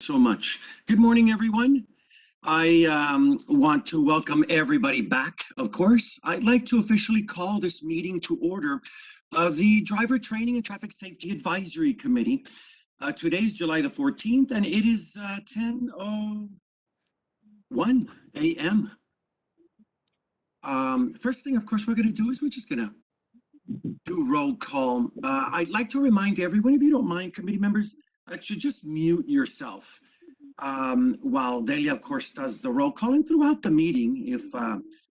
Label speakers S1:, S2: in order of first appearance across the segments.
S1: so much. Good morning, everyone. I want to welcome everybody back, of course. I'd like to officially call this meeting to order of the Driver Training and Traffic Safety Advisory Committee. Today's July the 14th, and it is 10:01 a.m. First thing, of course, we're going to do is we're just going to do roll call. I'd like to remind everyone, if you don't mind, committee members, to just mute yourself while Delia, of course, does the roll call. And throughout the meeting, if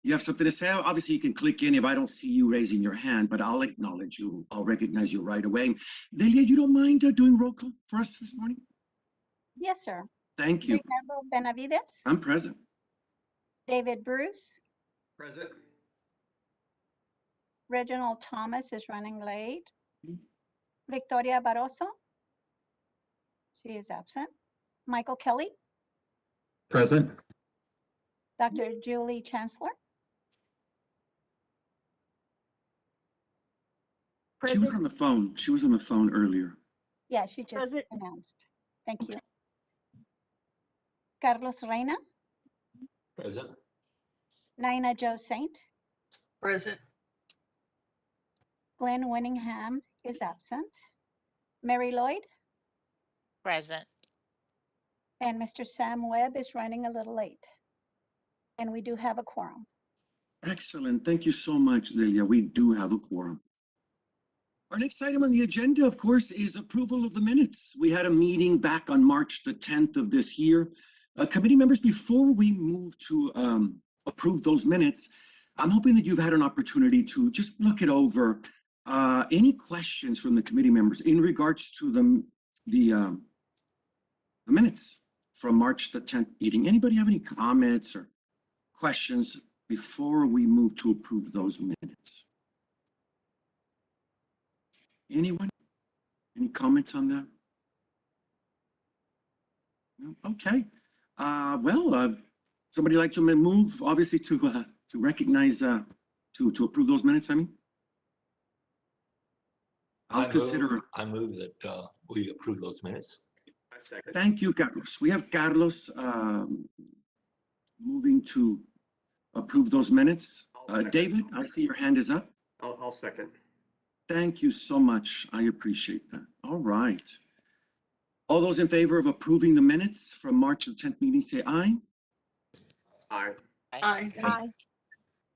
S1: you have something to say, obviously you can click in if I don't see you raising your hand, but I'll acknowledge you. I'll recognize you right away. Delia, you don't mind doing roll call for us this morning?
S2: Yes, sir.
S1: Thank you.
S2: Ricardo Benavides.
S1: I'm present.
S2: David Bruce.
S3: Present.
S2: Reginald Thomas is running late. Victoria Barroso. She is absent. Michael Kelly.
S3: Present.
S2: Dr. Julie Chancellor.
S1: She was on the phone. She was on the phone earlier.
S2: Yeah, she just announced. Thank you. Carlos Reina.
S3: Present.
S2: Nina Joe Saint.
S4: Present.
S2: Glenn Winningham is absent. Mary Lloyd.
S4: Present.
S2: And Mr. Sam Webb is running a little late. And we do have a quorum.
S1: Excellent. Thank you so much, Delia. We do have a quorum. Our next item on the agenda, of course, is approval of the minutes. We had a meeting back on March the 10th of this year. Committee members, before we move to approve those minutes, I'm hoping that you've had an opportunity to just look it over. Any questions from the committee members in regards to the minutes from March the 10th meeting? Anybody have any comments or questions before we move to approve those minutes? Anyone? Any comments on that? No? Okay. Somebody like to move, obviously, to recognize, to approve those minutes, I mean?
S5: I move that we approve those minutes.
S1: Thank you, Carlos. We have Carlos moving to approve those minutes. David, I see your hand is up.
S3: I'll second.
S1: Thank you so much. I appreciate that. All right. All those in favor of approving the minutes from March the 10th meeting, say aye.
S3: Aye.
S4: Aye.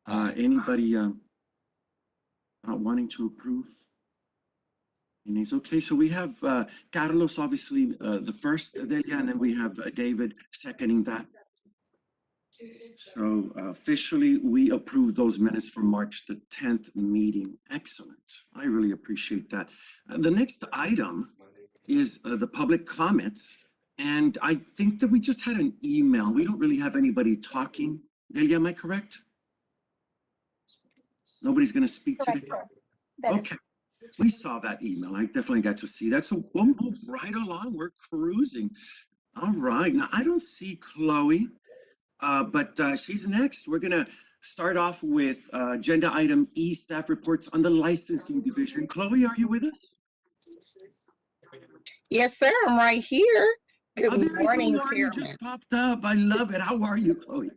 S2: Aye.
S1: Anybody not wanting to approve? It's okay. So we have Carlos, obviously, the first, Delia, and then we have David seconding that. So officially, we approve those minutes from March the 10th meeting. Excellent. I really appreciate that. The next item is the public comments. And I think that we just had an email. We don't really have anybody talking. Delia, am I correct? Nobody's going to speak
S2: Correct,
S1: today?
S2: sir. That is
S1: Okay. We saw that email. I definitely got to see that. So we'll move right along. We're cruising. All right. Now, I don't see Chloe, but she's next. We're going to start off with agenda item E, staff reports on the licensing division. Chloe, are you with us?
S6: Yes, sir. I'm right here.
S1: Oh,
S6: Good
S1: there
S6: morning,
S1: you are. You
S6: Chairman.
S1: just popped up. I love it. How are you, Chloe?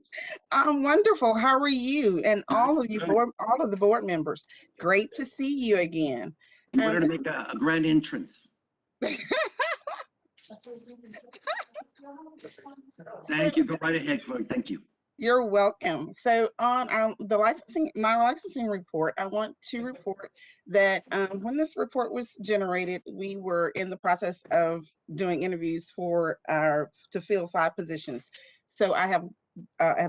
S6: I'm wonderful. How are you? And all
S1: That's
S6: of you
S1: good.
S6: all of the board members. Great to see you again.
S1: You better make a grand entrance. Thank you. Go right ahead, Chloe. Thank you.
S6: You're welcome. So on my licensing report, I want to report that when this report was generated, we were in the process of doing interviews to fill 5 positions. So I have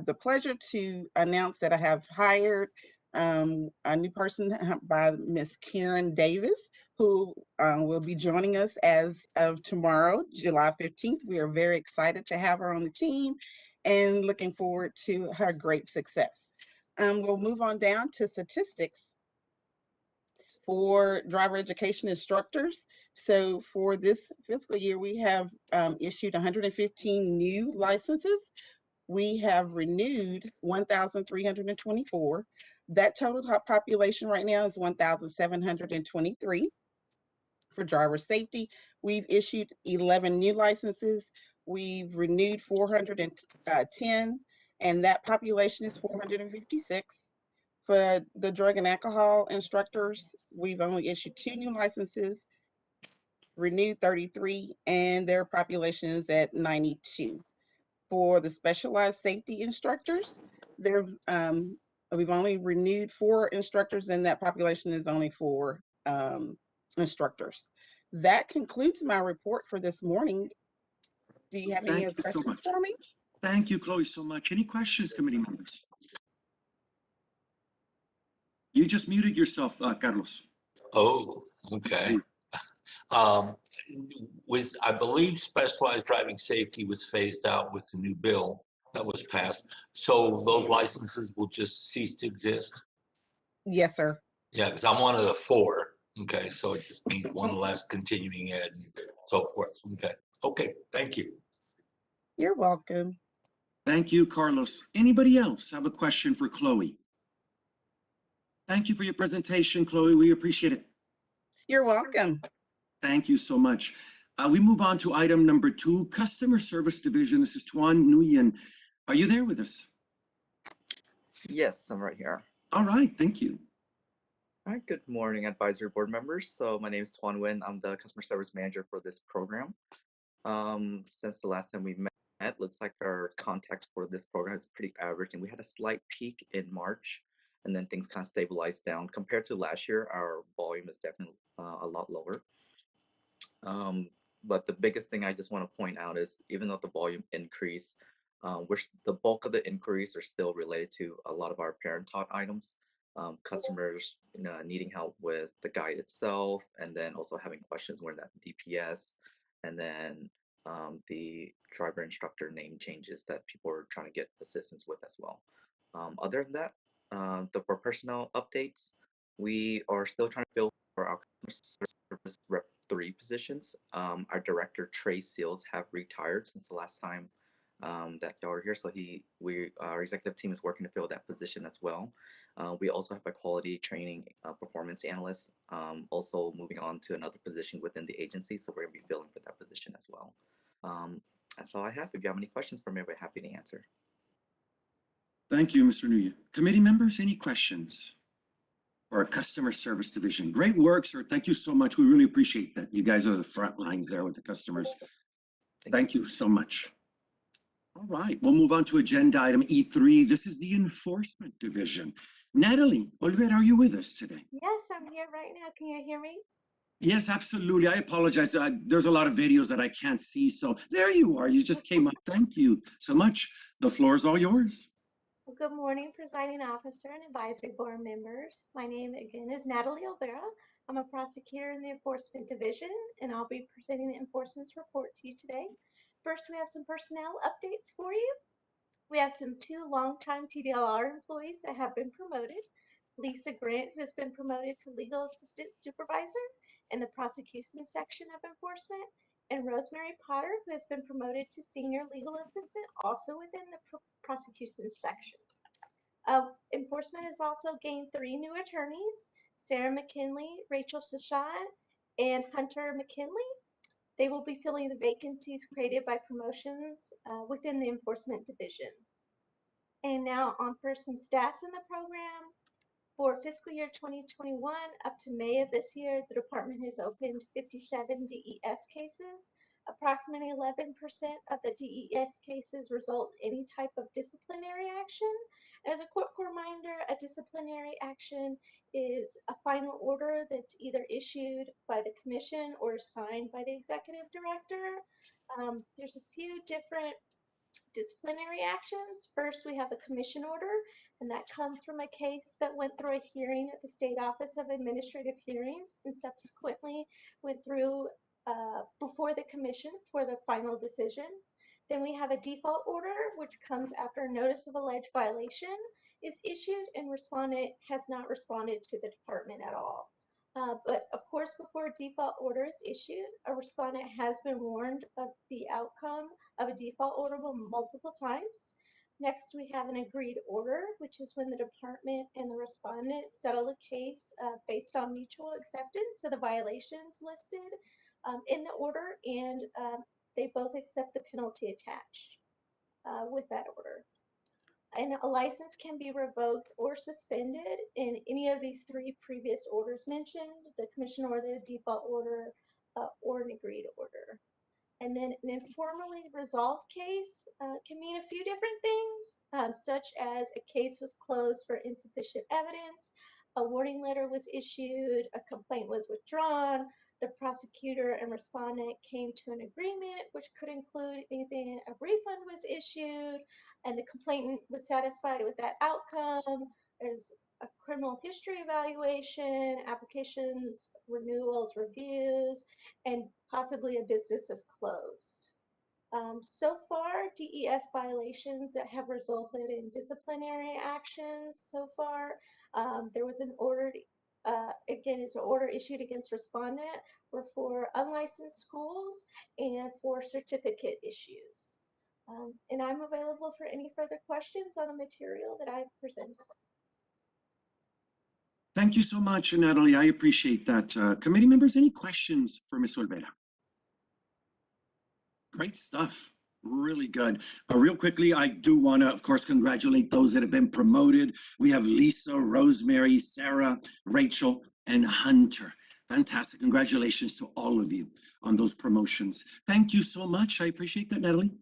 S6: the pleasure to announce that I have hired a new person by Miss Karen Davis, who will be joining us as of tomorrow, July 15th. We are very excited to have her on the team and looking forward to her great success. We'll move on down to statistics for driver education instructors. So for this fiscal year, we have issued 115 new licenses. We have renewed 1,324. That total population right now is 1,723. For driver safety, we've issued 11 new licenses. We've renewed 410, and that population is 456. For the drug and alcohol instructors, we've only issued 2 new licenses, renewed 33, and their population is at 92. For the specialized safety instructors, we've only renewed 4 instructors, and that population is only 4 instructors. That concludes my report for this morning. Do you have any
S1: Thank
S6: other
S1: you so
S6: questions
S1: much.
S6: for me?
S1: Thank you, Chloe, so much. Any questions, committee members? You just muted yourself, Carlos.
S5: Oh, okay. Um, with, I believe specialized driving safety was phased out with the new bill that was passed. So those licenses will just cease to exist?
S6: Yes, sir.
S5: Yeah, because I'm one of the 4. Okay, so it just means one less continuing ed and so forth. Okay, okay, thank you.
S6: You're welcome.
S1: Thank you, Carlos. Anybody else have a question for Chloe? Thank you for your presentation, Chloe. We appreciate it.
S6: You're welcome.
S1: Thank you so much. We move on to item number 2, Customer Service Division. This is Tuan Nguyen. Are you there with us?
S7: Yes, I'm right here.
S1: All right, thank you.
S7: All right, good morning, advisory board members. So my name is Tuan Nguyen. I'm the customer service manager for this program. Since the last time we met, looks like our contacts for this program is pretty average, and we had a slight peak in March, and then things kind of stabilized down. Compared to last year, our volume is definitely a lot lower. But the biggest thing I just want to point out is even though the volume increased, the bulk of the inquiries are still related to a lot of our parent taught items. Customers needing help with the guide itself, and then also having questions where that DPS, and then the driver instructor name changes that people are trying to get assistance with as well. Other than that, for personnel updates, we are still trying to fill for our customer service rep 3 positions. Our director Trey Seals have retired since the last time that y'all were here, so our executive team is working to fill that position as well. We also have a quality training performance analyst, also moving on to another position within the agency, so we're gonna be filling for that position as well. That's all I have. If you have any questions for me, I'll be happy to answer.
S1: Thank you, Mr. Nguyen. Committee members, any questions? For our Customer Service Division. Great work, sir. Thank you so much. We really appreciate that. You guys are the front lines there with the customers. Thank you so much. All right, we'll move on to agenda item E3. This is the Enforcement Division. Natalie, Oliver, are you with us today?
S8: Yes, I'm here right now. Can you hear me?
S1: Yes, absolutely. I apologize. There's a lot of videos that I can't see. So there you are. You just came up. Thank you so much. The floor is all yours.
S8: Well, good morning, presiding officer and advisory board members. My name again is Natalie Olvera. I'm a prosecutor in the Enforcement Division, and I'll be presenting the enforcement's report to you today. First, we have some personnel updates for you. We have some 2 longtime TDLR employees that have been promoted. Lisa Grant, who has been promoted to legal assistant supervisor in the prosecution section of enforcement, and Rosemary Potter, who has been promoted to senior legal assistant, also within the prosecution section. Enforcement has also gained 3 new attorneys, Sarah McKinley, Rachel Sashad, and Hunter McKinley. They will be filling the vacancies created by promotions within the enforcement division. And now on for some stats in the program. For fiscal year 2021 up to May of this year, the department has opened 57 DES cases. Approximately 11% of the DES cases result in any type of disciplinary action. As a quick reminder, a disciplinary action is a final order that's either issued by the commission or signed by the executive director. There's a few different disciplinary actions. First, we have a commission order, and that comes from a case that went through a hearing at the State Office of Administrative Hearings and subsequently went through before the commission for the final decision. Then we have a default order, which comes after a notice of alleged violation is issued and respondent has not responded to the department at all. But of course, before a default order is issued, a respondent has been warned of the outcome of a default order multiple times. Next, we have an agreed order, which is when the department and the respondent settle a case based on mutual acceptance of the violations listed in the order and they both accept the penalty attached with that order. And a license can be revoked or suspended in any of these three previous orders mentioned: the commission order, the default order, or an agreed order. And then an informally resolved case can mean a few different things, such as a case was closed for insufficient evidence, a warning letter was issued, a complaint was withdrawn, the prosecutor and respondent came to an agreement, which could include anything, a refund was issued, and the complainant was satisfied with that outcome. There's a criminal history evaluation, applications, renewals, reviews, and possibly a business is closed. So far, DES violations that have resulted in disciplinary actions so far, there was an order, again, it's an order issued against respondent, were for unlicensed schools and for certificate issues. And I'm available for any further questions on the material that I've presented.
S1: Thank you so much, Natalie. I appreciate that. Committee members, any questions for Ms. Olvera? Great stuff. Really good. Real quickly, I do want to, of course, congratulate those that have been promoted. We have Lisa, Rosemary, Sarah, Rachel, and Hunter. Fantastic. Congratulations to all of you on those promotions. Thank you so much. I appreciate that, Natalie.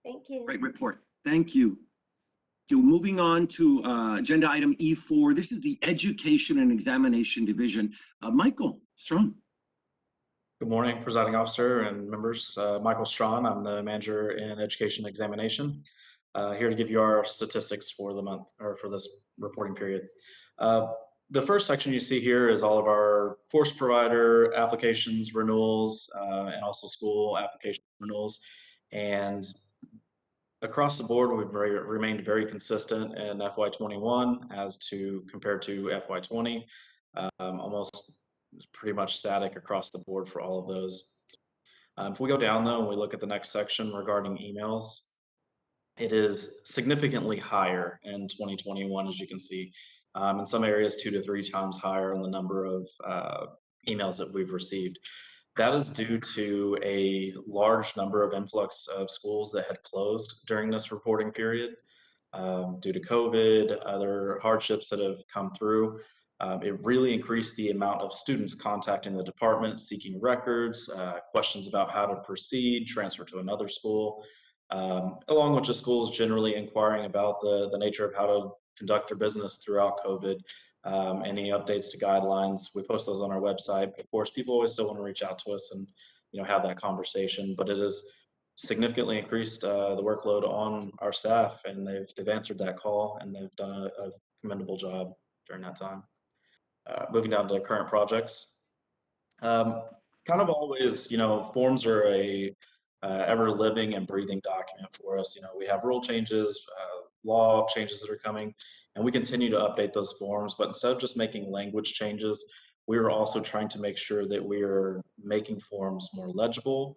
S8: Thank you.
S1: Great report. Thank you. Moving on to agenda item E4. This is the Education and Examination Division. Michael Strong.
S9: Good morning, presiding officer and members. Michael Strawn, I'm the manager in education examination. Here to give you our statistics for the month, or for this reporting period. The first section you see here is all of our course provider applications, renewals, and also school application renewals. And across the board, we've remained very consistent in FY21 as to compared to FY20. Almost pretty much static across the board for all of those. If we go down though, and we look at the next section regarding emails, it is significantly higher in 2021, as you can see. In some areas, 2 to 3 times higher in the number of emails that we've received. That is due to a large number of influx of schools that had closed during this reporting period due to COVID, other hardships that have come through. It really increased the amount of students contacting the department, seeking records, questions about how to proceed, transfer to another school, along with the schools generally inquiring about the nature of how to conduct their business throughout COVID. Any updates to guidelines, we post those on our website. Of course, people always still want to reach out to us and have that conversation, but it has significantly increased the workload on our staff, and they've answered that call, and they've done a commendable job during that time. Moving down to current projects. Kind of always, forms are a ever living and breathing document for us. We have rule changes, law changes that are coming, and we continue to update those forms. But instead of just making language changes, we are also trying to make sure that we are making forms more legible,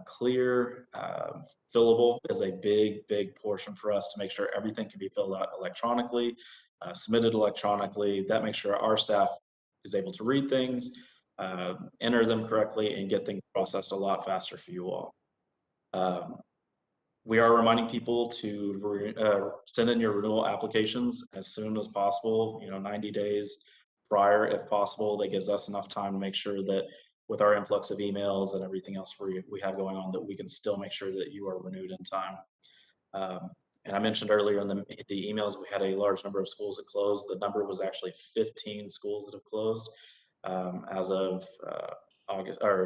S9: clear, fillable is a big portion for us to make sure everything can be filled out electronically, submitted electronically. That makes sure our staff is able to read things, enter them correctly, and get things processed a lot faster for you all. We are reminding people to send in your renewal applications as soon as possible, 90 days prior if possible. That gives us enough time to make sure that with our influx of emails and everything else we have going on, that we can still make sure that you are renewed in time. And I mentioned earlier in the emails, we had a large number of schools that closed. The number was actually 15 schools that have closed as of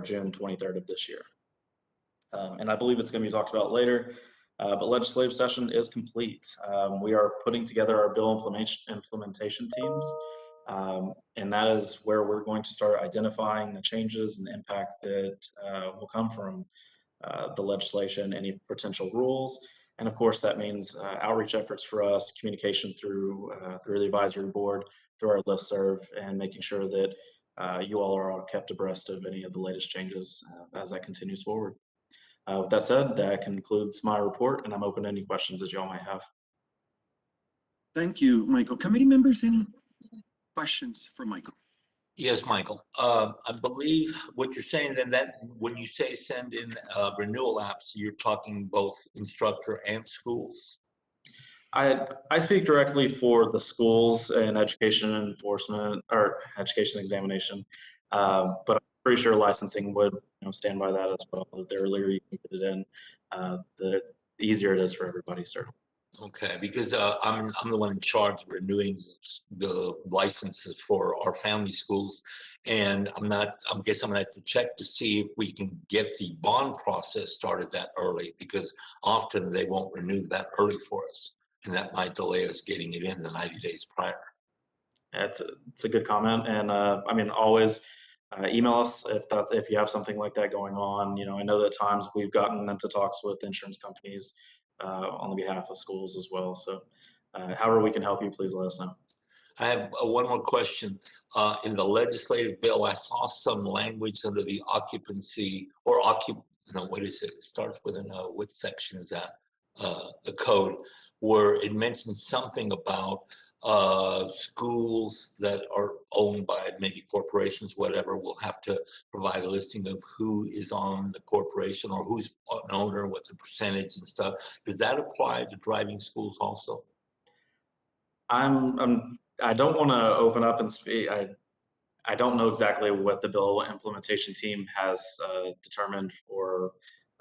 S9: June 23rd of this year. And I believe it's going to be talked about later, but legislative session is complete. We are putting together our bill implementation teams, and that is where we're going to start identifying the changes and the impact that will come from the legislation, any potential rules. And of course, that means outreach efforts for us, communication through the advisory board, through our listserv, and making sure that you all are kept abreast of any of the latest changes as that continues forward. With that said, that concludes my report, and I'm open to any questions that you all might have.
S1: Thank you, Michael. Committee members, any questions for Michael?
S5: Yes, Michael. I believe what you're saying then that when you say send in renewal apps, you're talking both instructor and schools?
S9: I speak directly for the schools and education enforcement or education examination, but I'm pretty sure licensing would stand by that as well. The earlier you can get it in, the easier it is for everybody, certainly.
S5: Okay, because I'm the one in charge of renewing the licenses for our family schools, and I guess I'm gonna have to check to see if we can get the bond process started that early, because often they won't renew that early for us, and that might delay us getting it in the 90 days prior.
S9: Yeah, it's a good comment, and I mean, always email us if you have something like that going on. I know that at times we've gotten into talks with insurance companies on the behalf of schools as well. So, however we can help you, please let us know.
S5: I have one more question. In the legislative bill, I saw some language under the occupancy or no, what is it? It starts with an what section is that? The code, where it mentions something about schools that are owned by maybe corporations, whatever, will have to provide a listing of who is on the corporation or who's an owner, what's the percentage and stuff. Does that apply to driving schools also?
S9: I don't want to open up and speak. I don't know exactly what the bill implementation team has determined or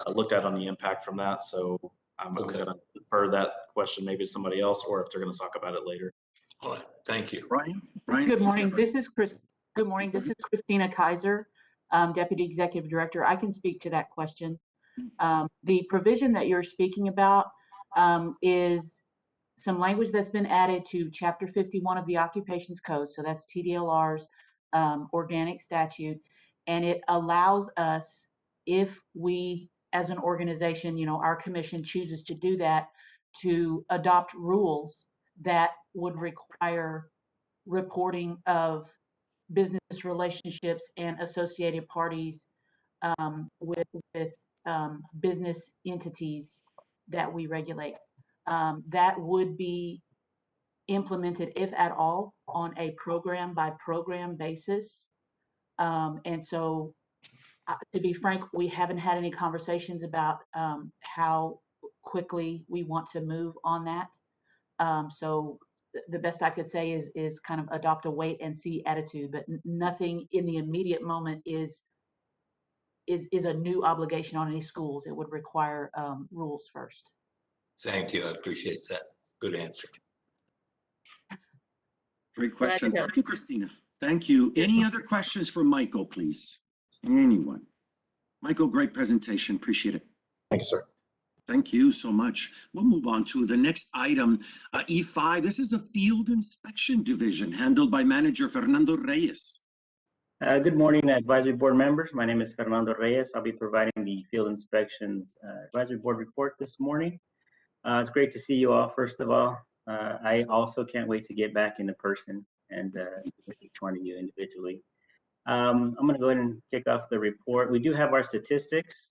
S9: looked at on the impact from that. So I'm
S5: Okay.
S9: going to defer that question maybe to somebody else, or if they're going to talk about it later.
S5: All right, thank you.
S1: Brian.
S10: Good morning. This is Christina Kaiser, Deputy Executive Director. I can speak to that question. The provision that you're speaking about is some language that's been added to Chapter 51 of the Occupations Code. So that's TDLR's organic statute. And it allows us, if we, as an organization, our commission chooses to do that, to adopt rules that would require reporting of business relationships and associated parties with business entities that we regulate. That would be implemented, if at all, on a program by program basis. And so, to be frank, we haven't had any conversations about how quickly we want to move on that. So the best I could say is kind of adopt a wait and see attitude, but nothing in the immediate moment is a new obligation on any schools. It would require rules first.
S5: Thank you. I appreciate that. Good answer.
S1: Great question. Thank you, Christina. Thank you. Any other questions for Michael, please? Anyone? Michael, great presentation. Appreciate it.
S9: Thank you, sir.
S1: Thank you so much. We'll move on to the next item, E5. This is the Field Inspection Division handled by Manager Fernando Reyes.
S11: Good morning, Advisory Board members. My name is Fernando Reyes. I'll be providing the Field Inspections Advisory Board report this morning. It's great to see you all, first of all. I also can't wait to get back into person and with each one of you individually. I'm going to go ahead and kick off the report. We do have our statistics.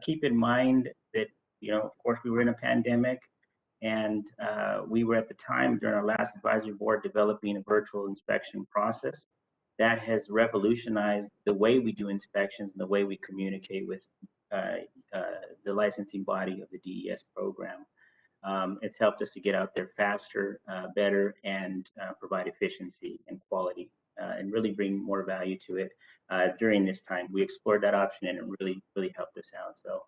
S11: Keep in mind that, of course, we were in a pandemic, and we were at the time during our last advisory board developing a virtual inspection process that has revolutionized the way we do inspections and the way we communicate with the licensing body of the DES program. It's helped us to get out there faster, better, and provide efficiency and quality and really bring more value to it during this time. We explored that option and it really helped us out. So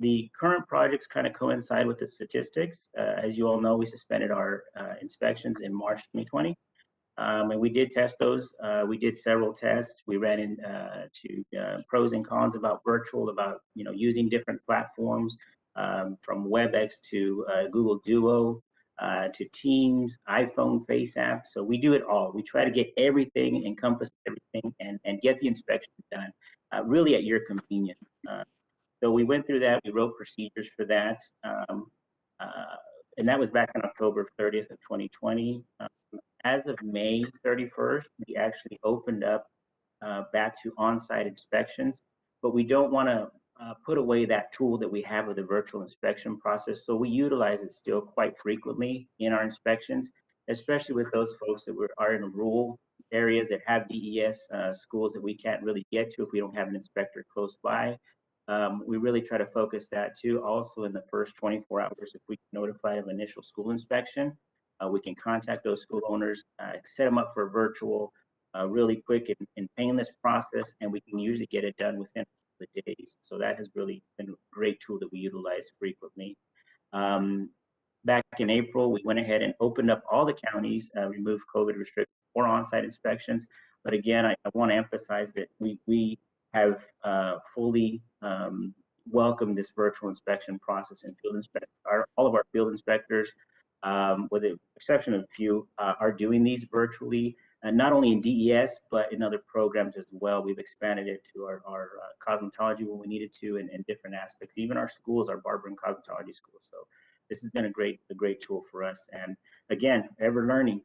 S11: the current projects kind of coincide with the statistics. As you all know, we suspended our inspections in March 2020. And we did test those. We did several tests. We ran into pros and cons about virtual, about using different platforms, from WebEx to Google Duo, to Teams, iPhone Face app. So we do it all. We try to get everything, encompass everything, and get the inspection done really at your convenience. So we went through that. We wrote procedures for that. And that was back on October 30th of 2020. As of May 31st, we actually opened up back to on-site inspections, but we don't want to put away that tool that we have with the virtual inspection process. So we utilize it still quite frequently in our inspections. especially with those folks that are in rural areas that have DES schools that we can't really get to if we don't have an inspector close by. We really try to focus that too. Also in the first 24 hours, if we can notify of initial school inspection, we can contact those school owners, set them up for a virtual, really quick and painless process, and we can usually get it done within the days. So that has really been a great tool that we utilize frequently. Back in April, we went ahead and opened up all the counties, removed COVID restrictions for on-site inspections. But again, I want to emphasize that we have fully welcomed this virtual inspection process and field inspect. All of our field inspectors, with the exception of a few, are doing these virtually, not only in DES, but in other programs as well. We've expanded it to our cosmetology when we needed to, and different aspects. Even our schools, our barber and cosmetology schools. So this has been a great tool for us. And again, ever learning.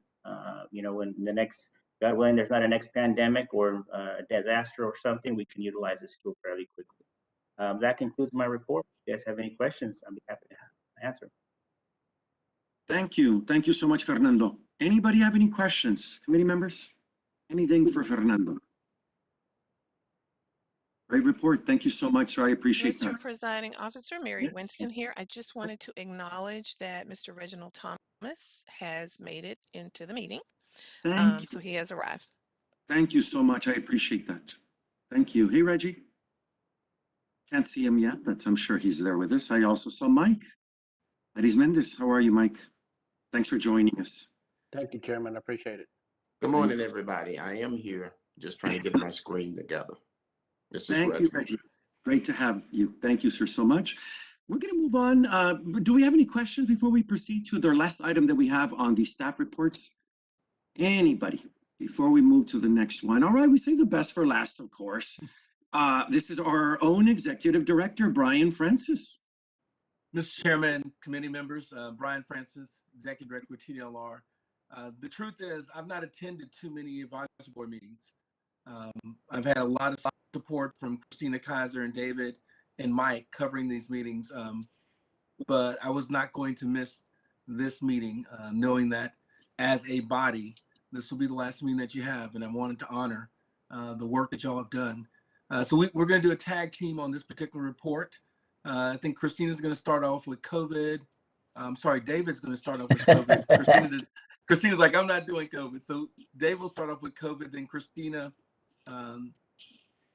S11: When the next, God willing, there's not a next pandemic or a disaster or something, we can utilize this tool fairly quickly. That concludes my report. If you guys have any questions, I'll be happy to answer.
S1: Thank you. Thank you so much, Fernando. Anybody have any questions? Committee members? Anything for Fernando? Great report. Thank you so much, sir. I appreciate
S4: Mr.
S1: that.
S4: Presiding Officer, Mary
S1: Yes.
S4: Winston here. I just wanted to acknowledge that Mr. Reginald Thomas has made it into the meeting.
S1: Thank you.
S4: So he has arrived.
S1: Thank you so much. I appreciate that. Thank you. Hey, Reggie. Can't see him yet, but I'm sure he's there with us. I also saw Mike. Aris Mendez. How are you, Mike? Thanks for joining us.
S12: Thank you, Chairman. I appreciate it.
S13: Good morning, everybody. I am here, just trying to get my screen together. This is
S1: Thank you, Reggie. Great to have you. Thank you, sir, so much. We're going to move on. Do we have any questions before we proceed to the last item that we have on the staff reports? Anybody before we move to the next one? All right, we say the best for last, of course. This is our own executive director, Brian Francis.
S14: Mr. Chairman, committee members, Brian Francis, Executive Director with TDLR. The truth is, I've not attended too many advisory board meetings. I've had a lot of support from Christina Kaiser and David and Mike covering these meetings, but I was not going to miss this meeting, knowing that as a body, this will be the last meeting that you have, and I wanted to honor the work that y'all have done. So we're going to do a tag team on this particular report. I think Christina's going to start off with COVID. I'm sorry, David's going to start off with COVID. Christina's like, I'm not doing COVID. So Dave will start off with COVID, then Christina,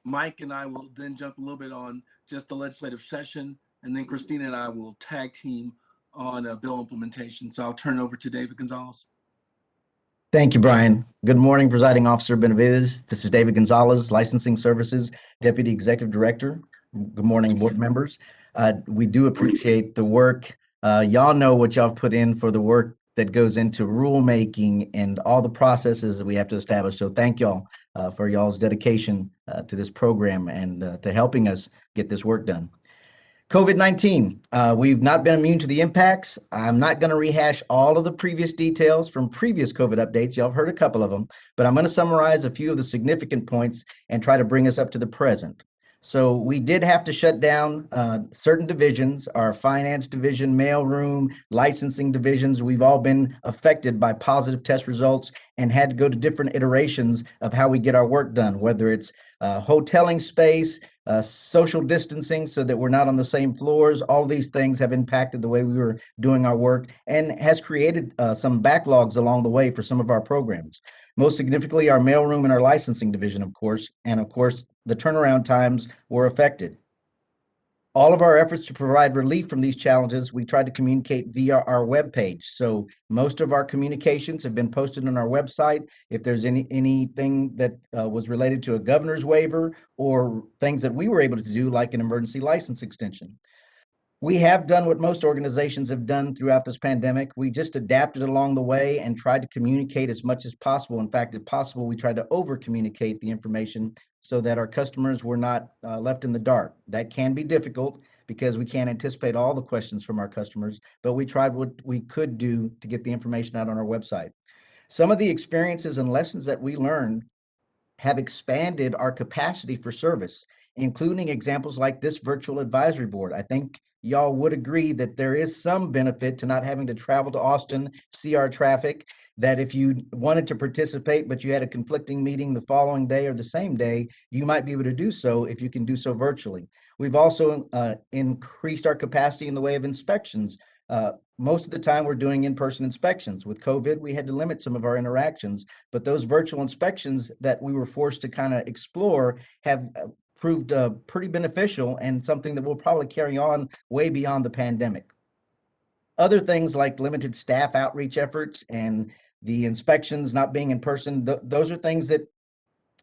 S14: Mike and I will then jump a little bit on just the legislative session, and then Christina and I will tag team on bill implementation. So I'll turn it over to David Gonzalez.
S15: Thank you, Brian. Good morning, Presiding Officer Benavides. This is David Gonzalez, Licensing Services Deputy Executive Director. Good morning, board members. We do appreciate the work. Y'all know what y'all put in for the work that goes into rulemaking and all the processes that we have to establish. So thank y'all for y'all's dedication to this program and to helping us get this work done. COVID-19, we've not been immune to the impacts. I'm not going to rehash all of the previous details from previous COVID updates. Y'all have heard a couple of them, but I'm going to summarize a few of the significant points and try to bring us up to the present. So we did have to shut down certain divisions, our finance division, mailroom, licensing divisions. We've all been affected by positive test results and had to go to different iterations of how we get our work done, whether it's hoteling space, social distancing so that we're not on the same floors. All of these things have impacted the way we were doing our work and has created some backlogs along the way for some of our programs. Most significantly, our mailroom and our licensing division, of course, and of course, the turnaround times were affected. All of our efforts to provide relief from these challenges, we tried to communicate via our webpage. So most of our communications have been posted on our website. If there's anything that was related to a governor's waiver or things that we were able to do, like an emergency license extension. We have done what most organizations have done throughout this pandemic. We just adapted along the way and tried to communicate as much as possible. In fact, if possible, we tried to over-communicate the information so that our customers were not left in the dark. That can be difficult because we can't anticipate all the questions from our customers, but we tried what we could do to get the information out on our website. Some of the experiences and lessons that we learned have expanded our capacity for service. including examples like this virtual advisory board. I think y'all would agree that there is some benefit to not having to travel to Austin, see our traffic, that if you wanted to participate, but you had a conflicting meeting the following day or the same day, you might be able to do so if you can do so virtually. We've also increased our capacity in the way of inspections. Most of the time we're doing in-person inspections. With COVID, we had to limit some of our interactions, but those virtual inspections that we were forced to kind of explore have proved pretty beneficial and something that we'll probably carry on way beyond the pandemic. Other things like limited staff outreach efforts and the inspections not being in person, those are things that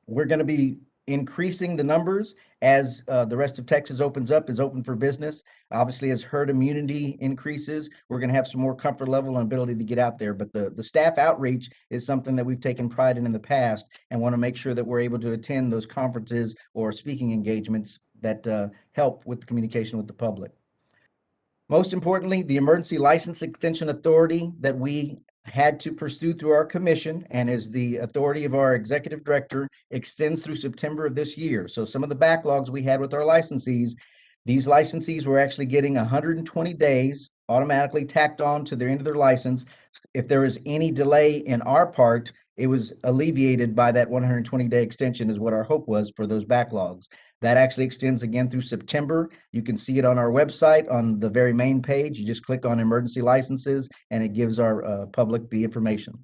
S15: we're going to be increasing the numbers as the rest of Texas opens up, is open for business. Obviously, as herd immunity increases, we're going to have some more comfort level and ability to get out there. But the staff outreach is something that we've taken pride in the past and want to make sure that we're able to attend those conferences or speaking engagements that help with the communication with the public. Most importantly, the emergency license extension authority that we had to pursue through our commission and is the authority of our executive director extends through September of this year. So some of the backlogs we had with our licensees, these licensees were actually getting 120 days automatically tacked on to their end of their license. If there was any delay in our part, it was alleviated by that 120-day extension is what our hope was for those backlogs. That actually extends again through September. You can see it on our website on the very main page. You just click on emergency licenses and it gives our public the information.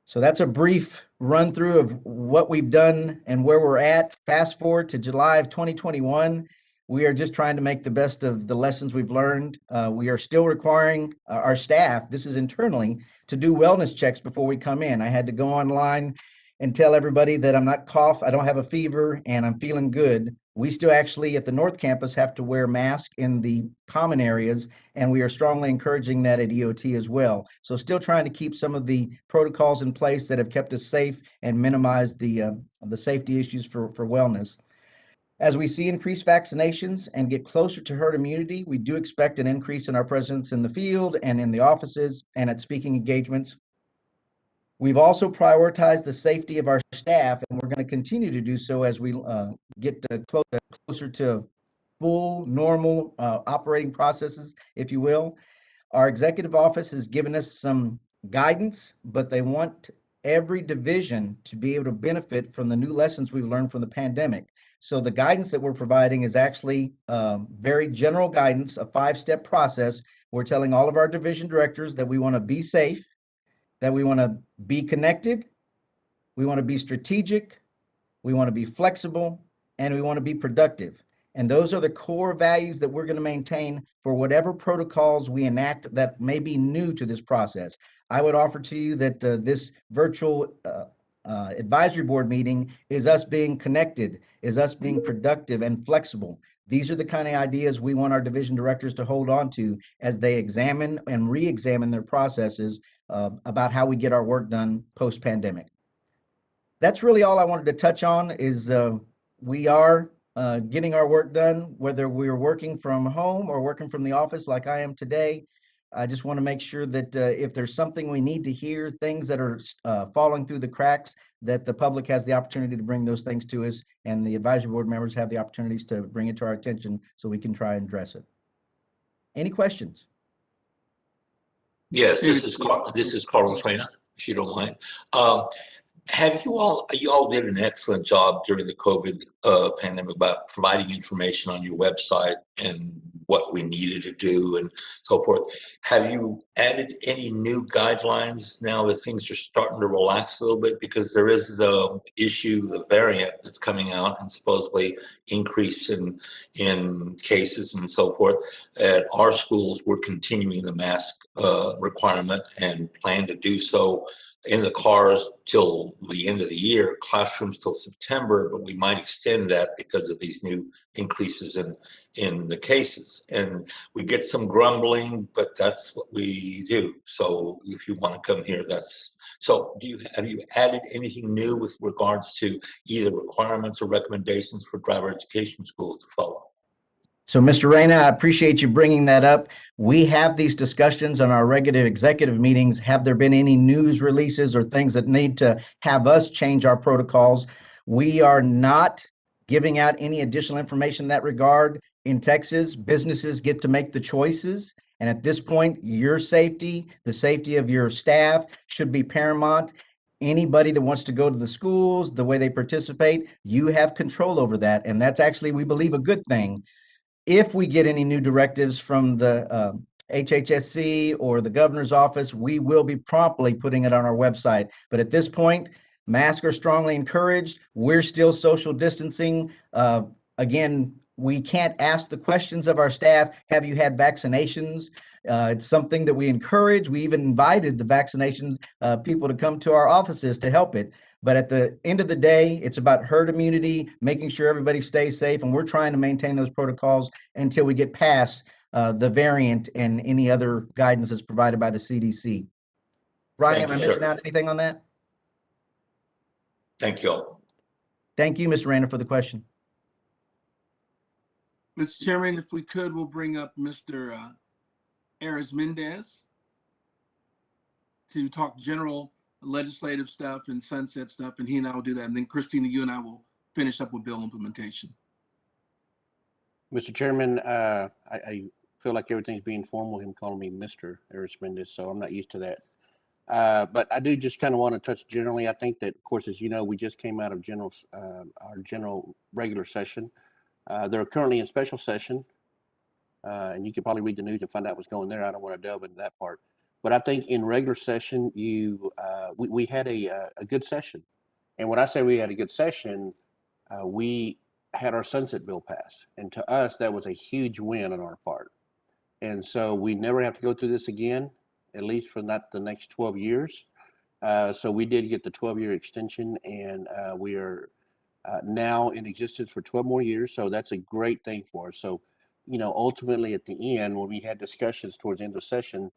S15: So that's a brief run through of what we've done and where we're at. Fast forward to July of 2021. We are just trying to make the best of the lessons we've learned. We are still requiring our staff, this is internally, to do wellness checks before we come in. I had to go online and tell everybody that I'm not I don't have a fever, and I'm feeling good. We still actually at the North Campus have to wear masks in the common areas, and we are strongly encouraging that at EOT as well. So still trying to keep some of the protocols in place that have kept us safe and minimize the safety issues for wellness. As we see increased vaccinations and get closer to herd immunity, we do expect an increase in our presence in the field and in the offices and at speaking engagements. We've also prioritized the safety of our staff, and we're going to continue to do so as we get closer to full, normal operating processes, if you will. Our executive office has given us some guidance, but they want every division to be able to benefit from the new lessons we've learned from the pandemic. So the guidance that we're providing is actually very general guidance, a 5-step process. We're telling all of our division directors that we want to be safe, that we want to be connected, we want to be strategic, we want to be flexible, and we want to be productive. And those are the core values that we're going to maintain for whatever protocols we enact that may be new to this process. I would offer to you that this virtual advisory board meeting is us being connected, is us being productive and flexible. These are the kind of ideas we want our division directors to hold on to as they examine and re-examine their processes about how we get our work done post-pandemic. That's really all I wanted to touch on is we are getting our work done, whether we're working from home or working from the office like I am today. I just want to make sure that if there's something we need to hear, things that are falling through the cracks, that the public has the opportunity to bring those things to us, and the advisory board members have the opportunities to bring it to our attention so we can try and address it. Any questions?
S5: Yes, this is Carlos Reyna, if you don't mind. Have you all did an excellent job during the COVID pandemic about providing information on your website and what we needed to do and so forth. Have you added any new guidelines now that things are starting to relax a little bit? Because there is the issue, the variant that's coming out and supposedly increase in cases and so forth. At our schools, we're continuing the mask requirement and plan to do so in the cars till the end of the year, classrooms till September, but we might extend that because of these new increases in the cases. And we get some grumbling, but that's what we do. So if you want to come here, so have you added anything new with regards to either requirements or recommendations for driver education schools to follow?
S15: So, Mr. Reyna, I appreciate you bringing that up. We have these discussions on our regular executive meetings. Have there been any news releases or things that need to have us change our protocols? We are not giving out any additional information in that regard. In Texas, businesses get to make the choices. And at this point, your safety, the safety of your staff should be paramount. Anybody that wants to go to the schools, the way they participate, you have control over that. And that's actually, we believe, a good thing. If we get any new directives from the HHSC or the governor's office, we will be promptly putting it on our website. But at this point, masks are strongly encouraged. We're still social distancing. Again, we can't ask the questions of our staff, have you had vaccinations? It's something that we encourage. We even invited the vaccination people to come to our offices to help it. But at the end of the day, it's about herd immunity, making sure everybody stays safe, and we're trying to maintain those protocols until we get past the variant and any other guidance that's provided by the CDC. Brian,
S5: Thank
S15: am I
S5: you,
S15: missing
S5: sir.
S15: out anything on that?
S5: Thank you.
S15: Thank you, Mr. Rayner, for the question.
S14: Mr. Chairman, if we could, we'll bring up Mr. Aris Mendez to talk general legislative stuff and sunset stuff, and he and I will do that. And then Christina, you and I will finish up with bill implementation.
S12: Mr. Chairman, I feel like everything's being formal, him calling me Mr. Aris Mendez, so I'm not used to that. But I do just kind of want to touch generally. I think that, of course, as you know, we just came out of our general regular session. They're currently in special session, and you can probably read the news and find out what's going there. I don't want to delve into that part. But I think in regular session, we had a good session. And when I say we had a good session, we had our sunset bill pass. And to us, that was a huge win on our part. And so we never have to go through this again, at least for not the next 12 years. So we did get the 12-year extension, and we are now in existence for 12 more years. So that's a great thing for us. So, you know, ultimately at the end, when we had discussions towards the end of session,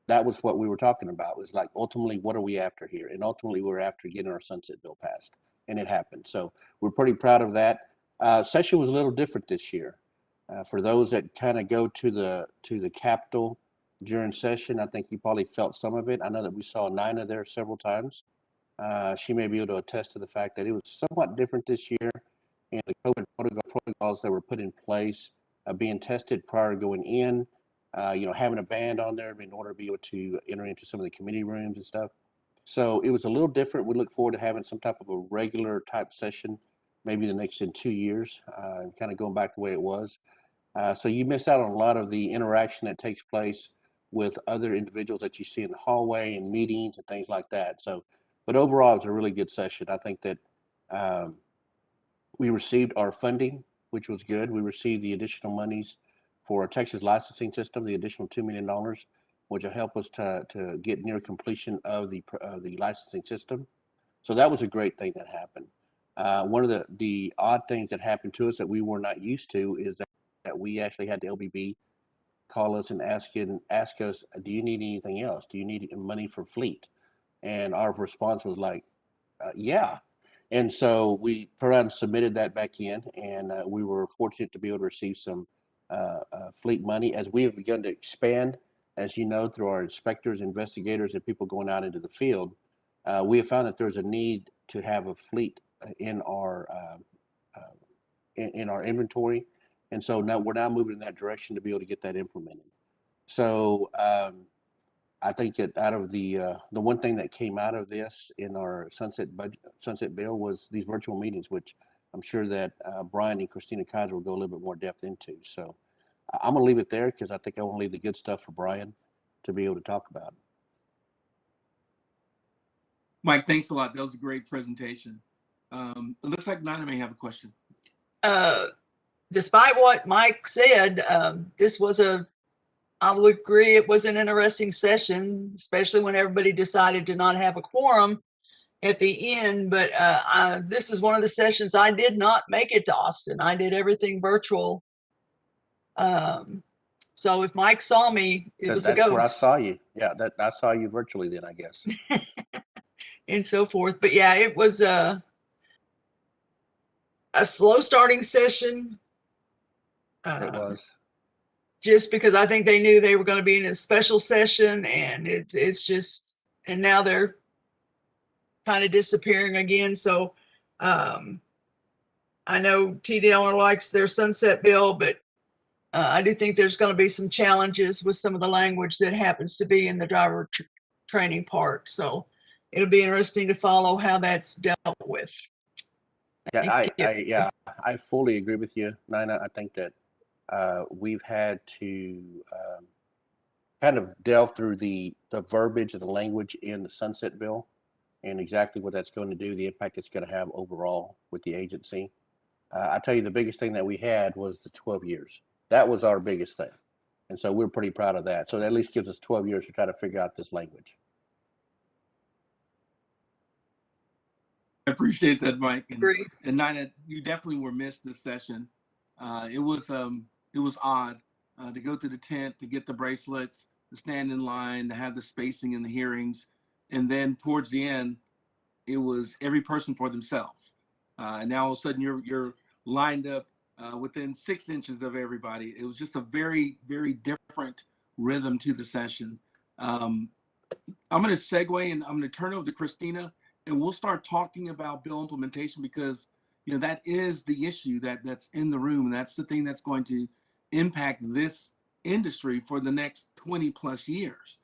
S12: that was what we were talking about. It was like, ultimately, what are we after here? And ultimately, we're after getting our sunset bill passed, and it happened. So we're pretty proud of that. Session was a little different this year. For those that kind of go to the Capitol during session, I think you probably felt some of it. I know that we saw Nina there several times. She may be able to attest to the fact that it was somewhat different this year, and the COVID protocols that were put in place, being tested prior to going in, you know, having a band on there in order to be able to enter into some of the committee rooms and stuff. So it was a little different. We look forward to having some type of a regular type session, maybe the next in 2 years, kind of going back the way it was. So you miss out on a lot of the interaction that takes place with other individuals that you see in the hallway and meetings and things like that. So, but overall, it was a really good session. I think that we received our funding, which was good. We received the additional monies for our Texas licensing system, the additional $2 million, which will help us to get near completion of the licensing system. So that was a great thing that happened. One of the odd things that happened to us that we were not used to is that we actually had the LBB call us and ask us, do you need anything else? Do you need money for fleet? And our response was like, yeah. And so we submitted that back in, and we were fortunate to be able to receive some fleet money as we have begun to expand, as you know, through our inspectors, investigators, and people going out into the field. We have found that there's a need to have a fleet in our inventory. And so now we're moving in that direction to be able to get that implemented. So I think that out of the one thing that came out of this in our sunset bill was these virtual meetings, which I'm sure that Brian and Christina Kaiser will go a little bit more depth into. So I'm going to leave it there because I think I want to leave the good stuff for Brian to be able to talk about.
S14: Mike, thanks a lot. That was a great presentation. It looks like Nina may have a question.
S16: Despite what Mike said, this was I would agree it was an interesting session, especially when everybody decided to not have a quorum at the end. But this is one of the sessions I did not make it to Austin. I did everything virtual. So if Mike saw me, it was a ghost.
S12: That's where I saw you. Yeah, I saw you virtually then, I guess.
S16: And so forth. But yeah, it was a slow starting session.
S12: It was.
S16: Just because I think they knew they were going to be in a special session, and it's just, and now they're kind of disappearing again. So I I know TDLR likes their sunset bill, but I do think there's going to be some challenges with some of the language that happens to be in the driver training part. So it'll be interesting to follow how that's dealt with.
S12: Yeah, I fully agree with you, Nina. I think that we've had to kind of delve through the verbiage and the language in the sunset bill and exactly what that's going to do, the impact it's going to have overall with the agency. I tell you, the biggest thing that we had was the 12 years. That was our biggest thing. And so we're pretty proud of that. So that at least gives us 12 years to try to figure out this language.
S14: I appreciate that, Mike.
S16: Agreed.
S14: And Nina, you definitely were missed this session. It was odd to go to the tent, to get the bracelets, to stand in line, to have the spacing in the hearings. And then towards the end, it was every person for themselves. And now all of a sudden you're lined up within 6 inches of everybody. It was just a very, very different rhythm to the session. I'm going to segue and I'm going to turn it over to Christina, and we'll start talking about bill implementation because, you know, that is the issue that's in the room. And that's the thing that's going to impact this industry for the next 20 plus years.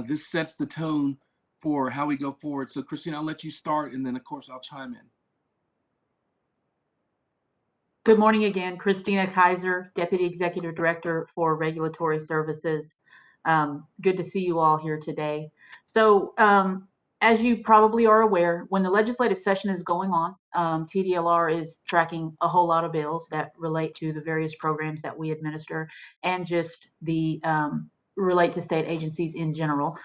S14: This sets the tone for how we go forward. So Christina, I'll let you start, and then of course I'll chime in.
S10: Good morning again, Christina Kaiser, Deputy Executive Director for Regulatory Services. Good to see you all here today. So as you probably are aware, when the legislative session is going on, TDLR is tracking a whole lot of bills that relate to the various programs that we administer and just the relate to state agencies in general.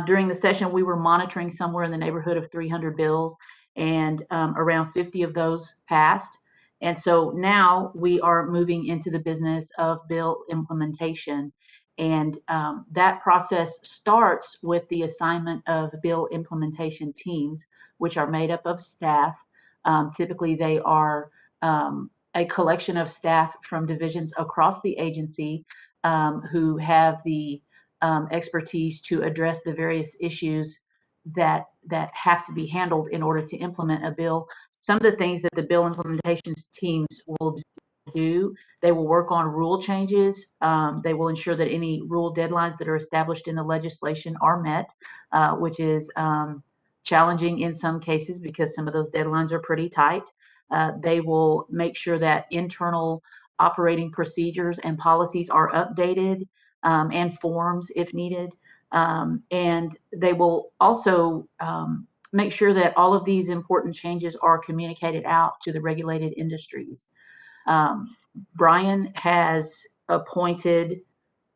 S10: During the session, we were monitoring somewhere in the neighborhood of 300 bills, and around 50 of those passed. And so now we are moving into the business of bill implementation. And that process starts with the assignment of bill implementation teams, which are made up of staff. Typically, they are a collection of staff from divisions across the agency who have the expertise to address the various issues that have to be handled in order to implement a bill. Some of the things that the bill implementation teams will do, they will work on rule changes. They will ensure that any rule deadlines that are established in the legislation are met, which is challenging in some cases because some of those deadlines are pretty tight. They will make sure that internal operating procedures and policies are updated and forms if needed. And they will also make sure that all of these important changes are communicated out to the regulated industries. Brian has appointed,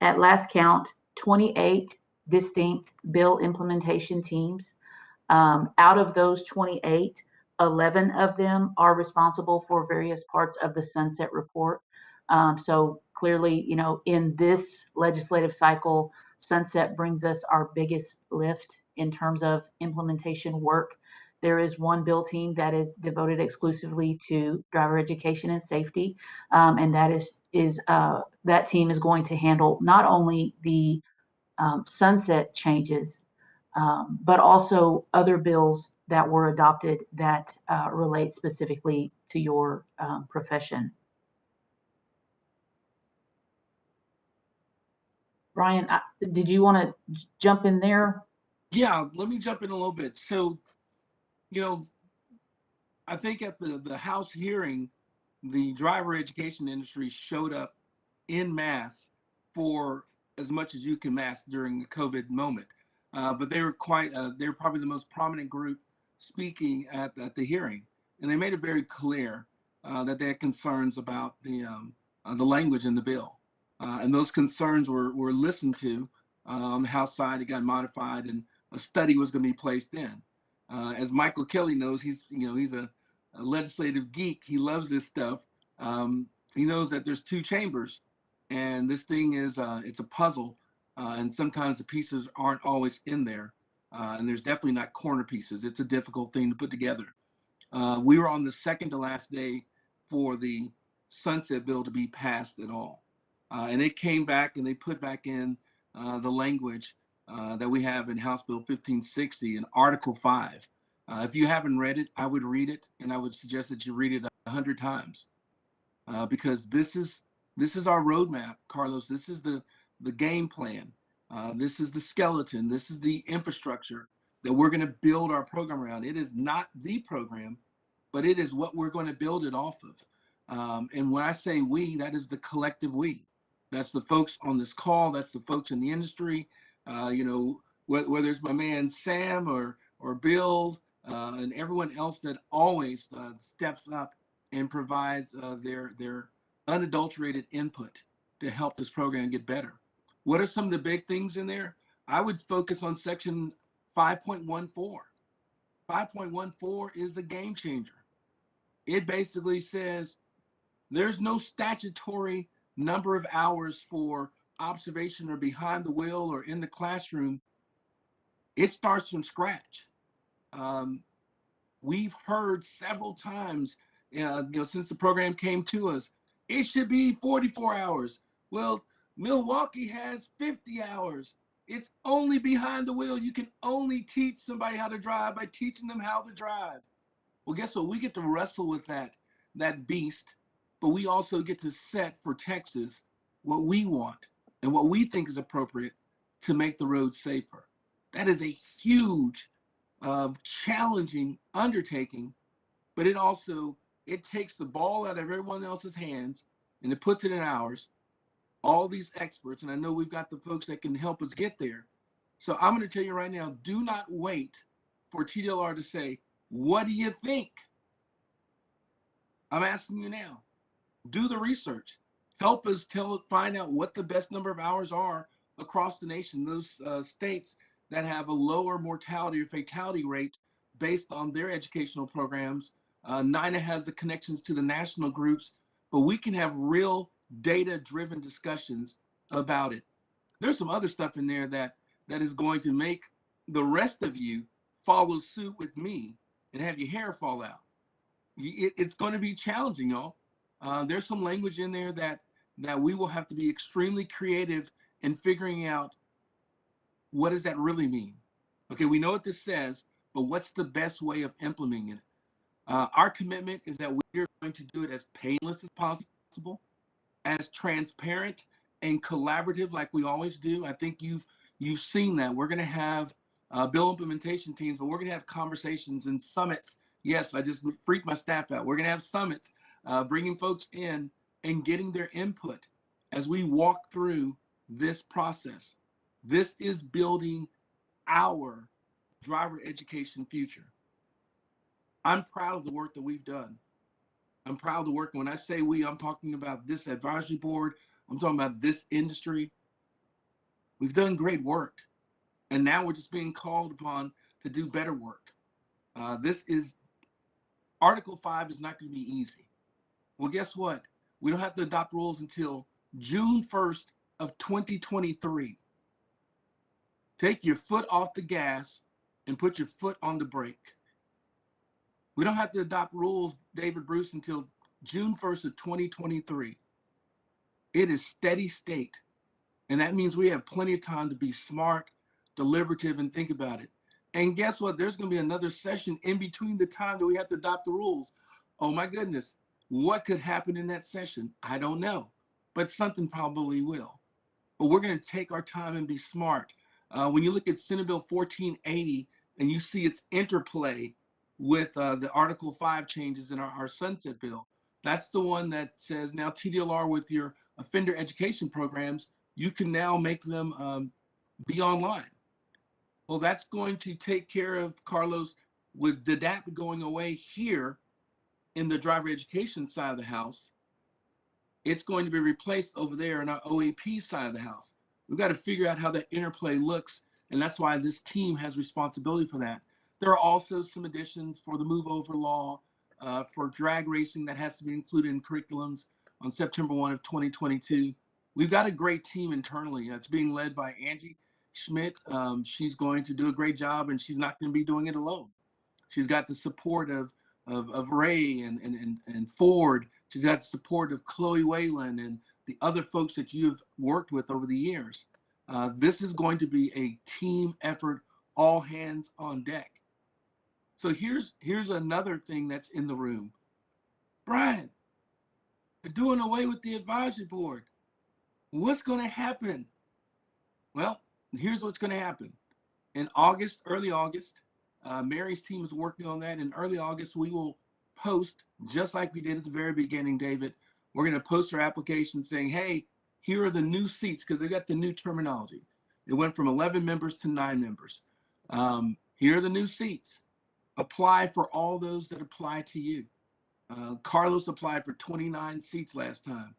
S10: at last count, 28 distinct bill implementation teams. Out of those 28, 11 of them are responsible for various parts of the sunset report. So clearly, you know, in this legislative cycle, sunset brings us our biggest lift in terms of implementation work. There is one bill team that is devoted exclusively to driver education and safety, and that team is going to handle not only the sunset changes, but also other bills that were adopted that relate specifically to your profession. Brian, did you want to jump in there?
S14: Yeah, let me jump in a little bit. So, you know, I think at the House hearing, the driver education industry showed up en masse for as much as you can mass during the COVID moment. But they were they were probably the most prominent group speaking at the hearing. And they made it very clear that they had concerns about the language in the bill. And those concerns were listened to on the House side. It got modified and a study was going to be placed in. As Michael Kelly knows, he's a legislative geek. He loves this stuff. He knows that there's two chambers, and this thing is it's a puzzle, and sometimes the pieces aren't always in there, and there's definitely not corner pieces. It's a difficult thing to put together. We were on the second to last day for the sunset bill to be passed at all, and it came back and they put back in the language that we have in House Bill 1560 in Article 5. If you haven't read it, I would read it, and I would suggest that you read it 100 times, because this is our roadmap, Carlos. This is the game plan. This is the skeleton. This is the infrastructure that we're going to build our program around. It is not the program, but it is what we're going to build it off of. And when I say we, that is the collective we. That's the folks on this call. That's the folks in the industry. You know, whether it's my man Sam or Bill and everyone else that always steps up and provides their unadulterated input to help this program get better. What are some of the big things in there? I would focus on section 5.14. 5.14 is a game changer. It basically says there's no statutory number of hours for observation or behind the wheel or in the classroom. It starts from scratch. We've heard several times, since the program came to us, it should be 44 hours. Well, Milwaukee has 50 hours. It's only behind the wheel. You can only teach somebody how to drive by teaching them how to drive. Well, guess what? We get to wrestle with that beast, but we also get to set for Texas what we want and what we think is appropriate to make the road safer. That is a huge, challenging undertaking, but it takes the ball out of everyone else's hands and it puts it in ours. All these experts, and I know we've got the folks that can help us get there. So I'm going to tell you right now, do not wait for TDLR to say, what do you think? I'm asking you now. Do the research. Help us find out what the best number of hours are across the nation. Those states that have a lower mortality or fatality rate based on their educational programs. NINA has the connections to the national groups, but we can have real data-driven discussions about it. There's some other stuff in there that is going to make the rest of you follow suit with me and have your hair fall out. It's going to be challenging, y'all. There's some language in there that we will have to be extremely creative in figuring out what does that really mean. Okay, we know what this says, but what's the best way of implementing it? Our commitment is that we're going to do it as painless as possible, as transparent and collaborative like we always do. I think you've seen that. We're going to have bill implementation teams, but we're going to have conversations and summits. Yes, I just freaked my staff out. We're going to have summits, bringing folks in and getting their input as we walk through this process. This is building our driver education future. I'm proud of the work that we've done. I'm proud of the work. When I say we, I'm talking about this advisory board. I'm talking about this industry. We've done great work. And now we're just being called upon to do better work. Article 5 is not going to be easy. Well, guess what? We don't have to adopt rules until June 1st of 2023. Take your foot off the gas and put your foot on the brake. We don't have to adopt rules, David Bruce, until June 1st of 2023. It is steady state. And that means we have plenty of time to be smart, deliberative, and think about it. And guess what? There's going to be another session in between the time that we have to adopt the rules. Oh my goodness. What could happen in that session? I don't know, but something probably will. But we're going to take our time and be smart. When you look at Senate Bill 1480 and you see its interplay with the Article 5 changes in our sunset bill, that's the one that says now TDLR with your offender education programs, you can now make them be online. Well, that's going to take care of, Carlos, with the DAP going away here in the driver education side of the house. It's going to be replaced over there in our OAP side of the house. We've got to figure out how that interplay looks, and that's why this team has responsibility for that. There are also some additions for the move over law for drag racing that has to be included in curriculums on September 1 of 2022. We've got a great team internally. It's being led by Angie Schmidt. She's going to do a great job, and she's not going to be doing it alone. She's got the support of Ray and Ford. She's got the support of Chloe Whalen and the other folks that you've worked with over the years. This is going to be a team effort, all hands on deck. So here's another thing that's in the room. Brian, they're doing away with the advisory board. What's going to happen? Well, here's what's going to happen. In August, early August, Mary's team is working on that. In early August, we will post, just like we did at the very beginning, David. We're going to post our application saying, hey, here are the new seats, because they got the new terminology. It went from 11 members to 9 members. Here are the new seats. Apply for all those that apply to you. Carlos applied for 29 seats last time,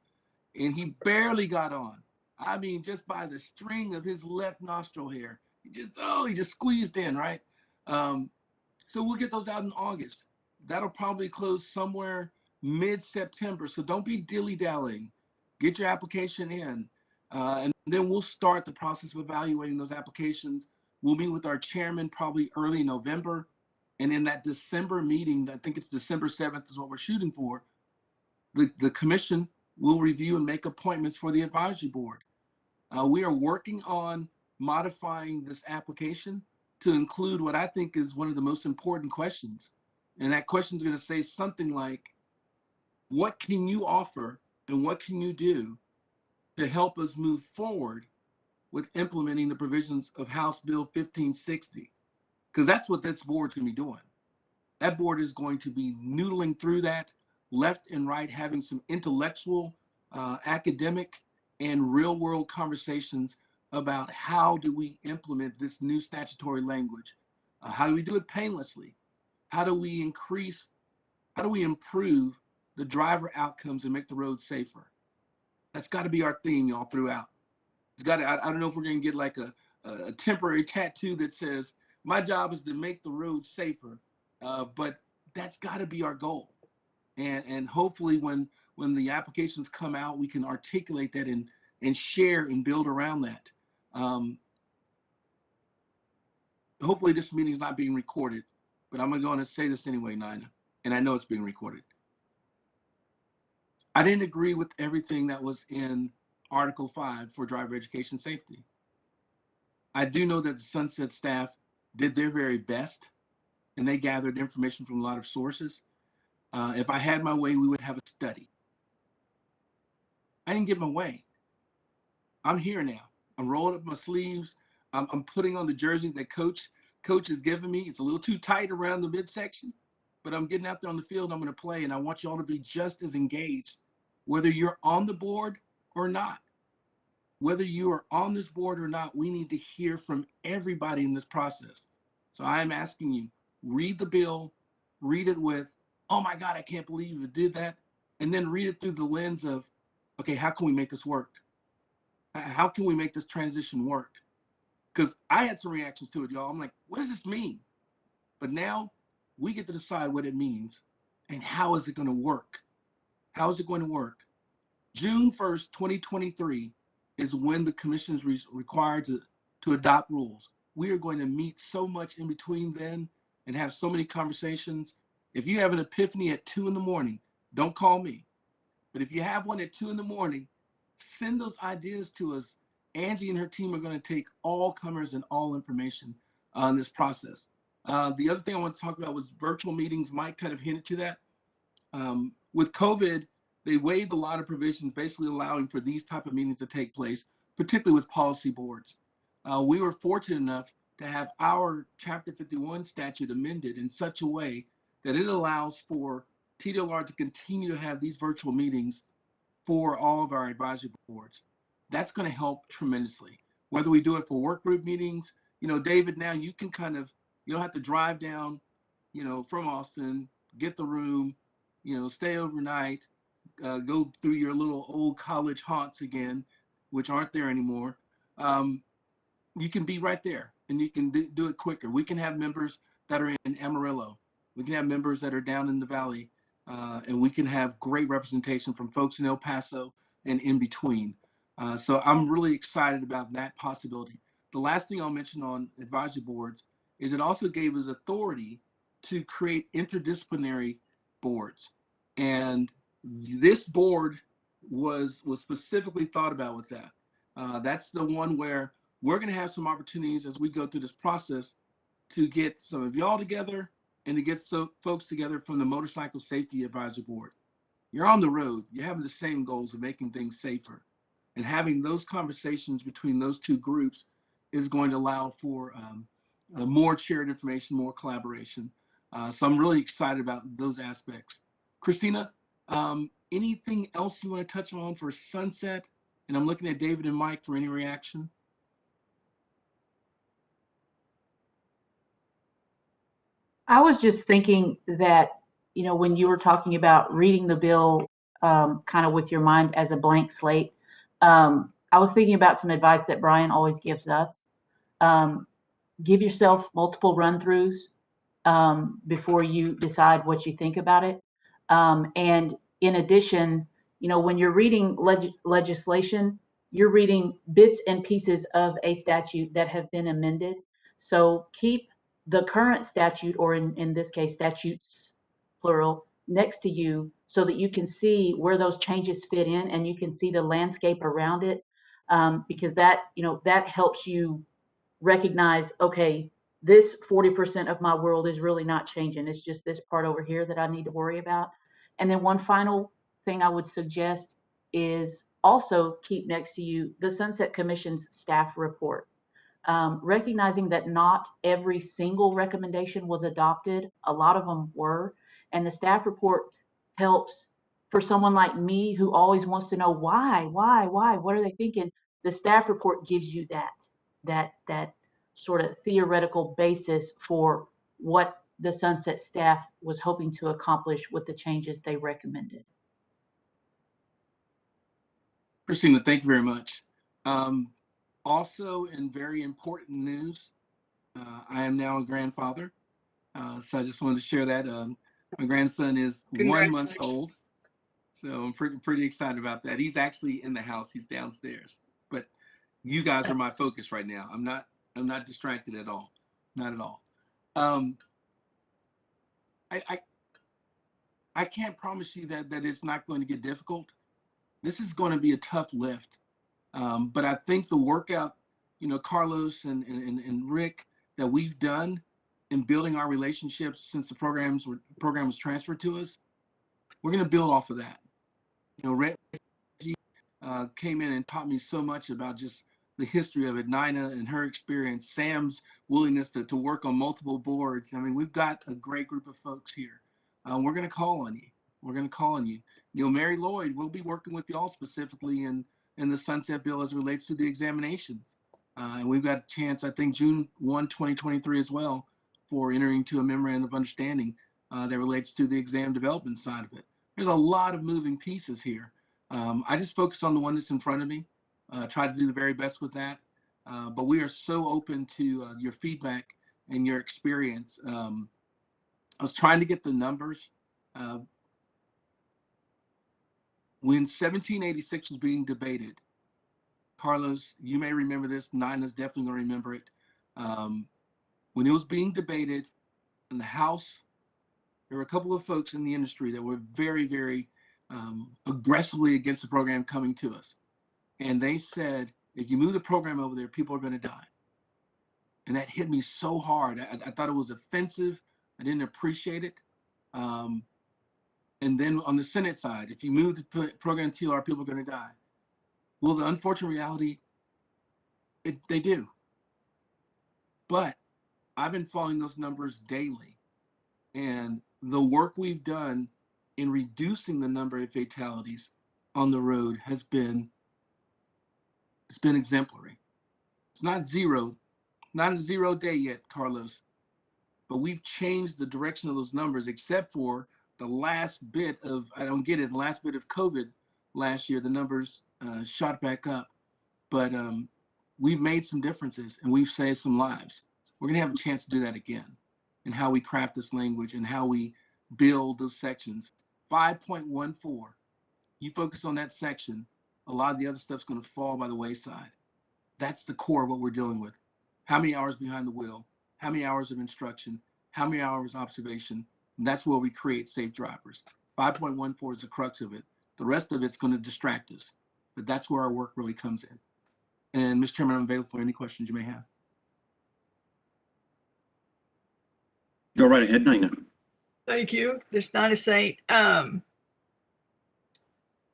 S14: and he barely got on. I mean, just by the string of his left nostril hair. He just squeezed in, right? So we'll get those out in August. That'll probably close somewhere mid-September. So don't be dilly-dallying. Get your application in. And then we'll start the process of evaluating those applications. We'll meet with our chairman probably early November. And in that December meeting, I think it's December 7th is what we're shooting for, the commission will review and make appointments for the advisory board. We are working on modifying this application to include what I think is one of the most important questions. And that question is going to say something like, what can you offer and what can you do to help us move forward with implementing the provisions of House Bill 1560? Because that's what this board's going to be doing. That board is going to be noodling through that left and right, having some intellectual, academic, and real world conversations about how do we implement this new statutory language? How do we do it painlessly? How do we improve the driver outcomes and make the roads safer? That's got to be our theme, y'all, throughout. It's got to, I don't know if we're going to get like a temporary tattoo that says, my job is to make the roads safer, but that's got to be our goal. And hopefully when the applications come out, we can articulate that and share and build around that. Hopefully this meeting is not being recorded, but I'm going to say this anyway, Nina, and I know it's being recorded. I didn't agree with everything that was in Article 5 for driver education safety. I do know that the Sunset staff did their very best, and they gathered information from a lot of sources. If I had my way, we would have a study. I didn't get my way. I'm here now. I'm rolling up my sleeves. I'm putting on the jersey that coach has given me. It's a little too tight around the midsection, but I'm getting out there on the field. I'm going to play, and I want you all to be just as engaged, whether you're on the board or not. Whether you are on this board or not, we need to hear from everybody in this process. So I am asking you, read the bill, read it with, oh my God, I can't believe you did that. And then read it through the lens of, okay, how can we make this work? How can we make this transition work? Because I had some reactions to it, y'all. I'm like, what does this mean? But now we get to decide what it means and how is it going to work? How is it going to work? June 1st, 2023 is when the commission is required to adopt rules. We are going to meet so much in between then and have so many conversations. If you have an epiphany at 2 in the morning, don't call me. But if you have one at 2 in the morning, send those ideas to us. Angie and her team are going to take all comers and all information on this process. The other thing I want to talk about was virtual meetings. Mike kind of hinted to that. With COVID, they waived a lot of provisions, basically allowing for these type of meetings to take place, particularly with policy boards. We were fortunate enough to have our Chapter 51 statute amended in such a way that it allows for TDLR to continue to have these virtual meetings for all of our advisory boards. That's going to help tremendously. Whether we do it for work group meetings, David, now you can you don't have to drive down, from Austin, get the room, stay overnight, go through your little old college haunts again, which aren't there anymore. You can be right there and you can do it quicker. We can have members that are in Amarillo. We can have members that are down in the valley, and we can have great representation from folks in El Paso and in between. So I'm really excited about that possibility. The last thing I'll mention on advisory boards is it also gave us authority to create interdisciplinary boards. And this board was specifically thought about with that. That's the one where we're going to have some opportunities as we go through this process to get some of y'all together and to get some folks together from the Motorcycle Safety Advisory Board. You're on the road. You're having the same goals of making things safer. And having those conversations between those two groups is going to allow for more shared information, more collaboration. So I'm really excited about those aspects. Christina, anything else you want to touch on for Sunset? And I'm looking at David and Mike for any reaction.
S10: I was just thinking that, you know, when you were talking about reading the bill kind of with your mind as a blank slate, I was thinking about some advice that Brian always gives us. Give yourself multiple run-throughs before you decide what you think about it. And in addition, you know, when you're reading legislation, you're reading bits and pieces of a statute that have been amended. So keep the current statute, or in this case, statutes, plural, next to you so that you can see where those changes fit in and you can see the landscape around it. Because that, you know, that helps you recognize, okay, this 40% of my world is really not changing. It's just this part over here that I need to worry about. And then one final thing I would suggest is also keep next to you the Sunset Commission's staff report. Recognizing that not every single recommendation was adopted, a lot of them were, and the staff report helps for someone like me who always wants to know why, what are they thinking? The staff report gives you that sort of theoretical basis for what the Sunset staff was hoping to accomplish with the changes they recommended.
S14: Christina, thank you very much. Also, in very important news, I am now a grandfather. So I just wanted to share that. My grandson is 1 month old. So I'm pretty excited about that. He's actually in the house. He's downstairs. But you guys are my focus right now. I'm not distracted at all. Not at all. I can't promise you that it's not going to get difficult. This is going to be a tough lift. But I think the workout, you know, Carlos and Rick, that we've done in building our relationships since the program was transferred to us, we're going to build off of that. You know, Reggie came in and taught me so much about just the history of it. Nina and her experience, Sam's willingness to work on multiple boards. I mean, we've got a great group of folks here. We're going to call on you. We're going to call on you. You know, Mary Lloyd, we'll be working with y'all specifically in the Sunset Bill as it relates to the examinations. And we've got a chance, I think, June 1, 2023 as well, for entering into a memorandum of understanding that relates to the exam development side of it. There's a lot of moving pieces here. I just focused on the one that's in front of me, try to do the very best with that. But we are so open to your feedback and your experience. I was trying to get the numbers. When 1786 was being debated, Carlos, you may remember this, Nina's definitely gonna remember it. When it was being debated in the House, there were a couple of folks in the industry that were very, very aggressively against the program coming to us. And they said, if you move the program over there, people are gonna die. And that hit me so hard. I thought it was offensive. I didn't appreciate it. And then on the Senate side, if you move the program to TLR, people are gonna die. Well, the unfortunate reality, they do. But I've been following those numbers daily. And the work we've done in reducing the number of fatalities on the road has been, it's been exemplary. It's not zero, not a 0 day yet, Carlos, but we've changed the direction of those numbers, except for the last bit of, I don't get it, the last bit of COVID last year, the numbers shot back up. But we've made some differences and we've saved some lives. We're gonna have a chance to do that again, and how we craft this language and how we build those sections. 5.14, you focus on that section, a lot of the other stuff's gonna fall by the wayside. That's the core of what we're dealing with. How many hours behind the wheel? How many hours of instruction? How many hours observation? And that's where we create safe drivers. 5.14 is the crux of it. The rest of it's gonna distract us, but that's where our work really comes in. And Mr. Chairman, I'm available for any questions you may have.
S1: Go right ahead, Nina.
S16: Thank you. This night is Saint.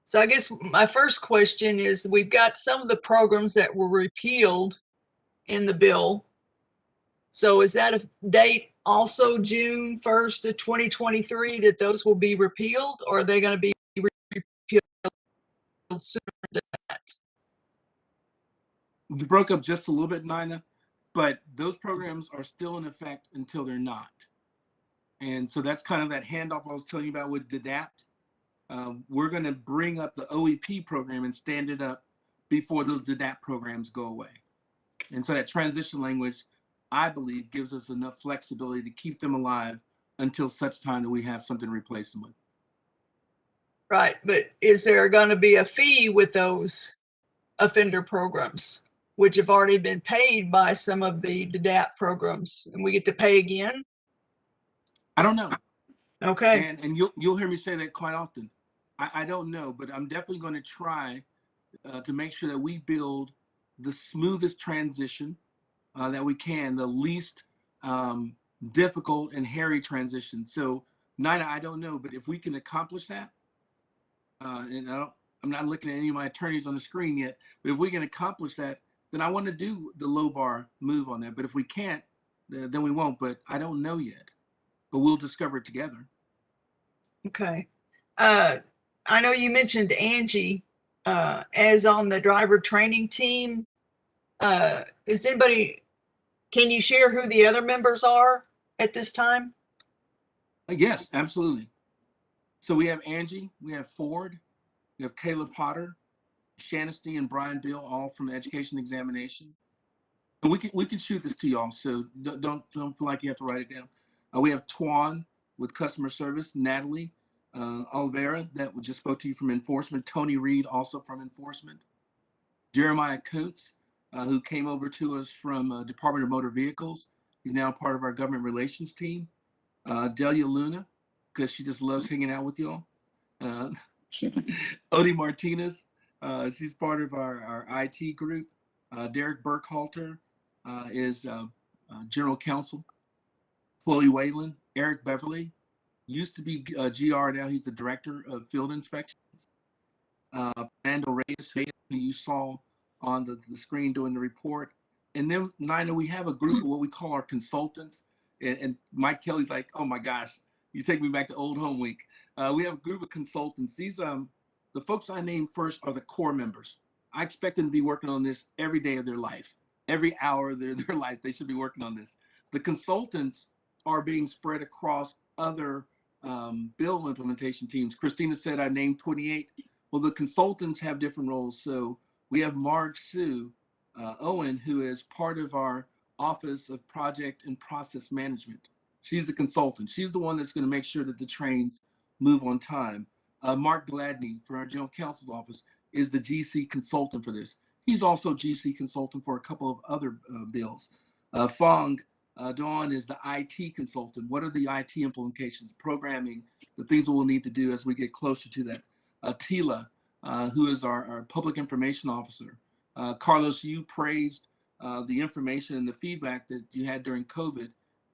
S16: So I guess my first question is, we've got some of the programs that were repealed in the bill. So is that a date also June 1st of 2023 that those will be repealed, or are they going to be repealed sooner than that?
S14: You broke up just a little bit, Nina, but those programs are still in effect until they're not. And so that's kind of that handoff I was telling you about with DADAPT. We're going to bring up the OEP program and stand it up before those DADAPT programs go away. And so that transition language, I believe, gives us enough flexibility to keep them alive until such time that we have something to replace them with.
S16: Right, but is there going to be a fee with those offender programs, which have already been paid by some of the DADAPT programs, and we get to pay again?
S14: I don't know.
S16: Okay.
S14: And you'll hear me say that quite often. I don't know, but I'm definitely going to try to make sure that we build the smoothest transition that we can, the least difficult and hairy transition. So, Nina, I don't know, but if we can accomplish that, and I'm not looking at any of my attorneys on the screen yet, but if we can accomplish that, then I want to do the low bar move on that. But if we can't, then we won't. But I don't know yet, but we'll discover it together.
S16: Okay. I know you mentioned Angie as on the driver training team. Is anybody, can you share who the other members are at this time?
S14: Yes, absolutely. So we have Angie, we have Ford, we have Caleb Potter, Shanesty, and Brian Bill, all from Education Examination. And we can shoot this to y'all, so don't feel like you have to write it down. We have Twan with Customer Service, Natalie Oliveira, that we just spoke to you from Enforcement, Tony Reed, also from Enforcement, Jeremiah Kuntz, who came over to us from Department of Motor Vehicles. He's now part of our government relations team. Delia Luna, because she just loves hanging out with y'all. Odie Martinez, she's part of our IT group. Derek Burkhalter is General Counsel. Chloe Whalen, Eric Beverly, used to be GR, now he's the Director of Field Inspections. Fernando Reyes, who you saw on the screen doing the report. And then, Nina, we have a group of what we call our consultants. And Mike Kelly's like, oh my gosh, you take me back to old home week. We have a group of consultants. These the folks I named first are the core members. I expect them to be working on this every day of their life. Every hour of their life, they should be working on this. The consultants are being spread across other bill implementation teams. Christina said I named 28. Well, the consultants have different roles. So we have Marg Sue Owen, who is part of our Office of Project and Process Management. She's a consultant. She's the one that's going to make sure that the trains move on time. Mark Gladney for our General Counsel's office is the GC consultant for this. He's also GC consultant for a couple of other bills. Fong Dawn is the IT consultant. What are the IT implications, programming, the things that we'll need to do as we get closer to that? Tila, who is our public information officer. Carlos, you praised the information and the feedback that you had during COVID.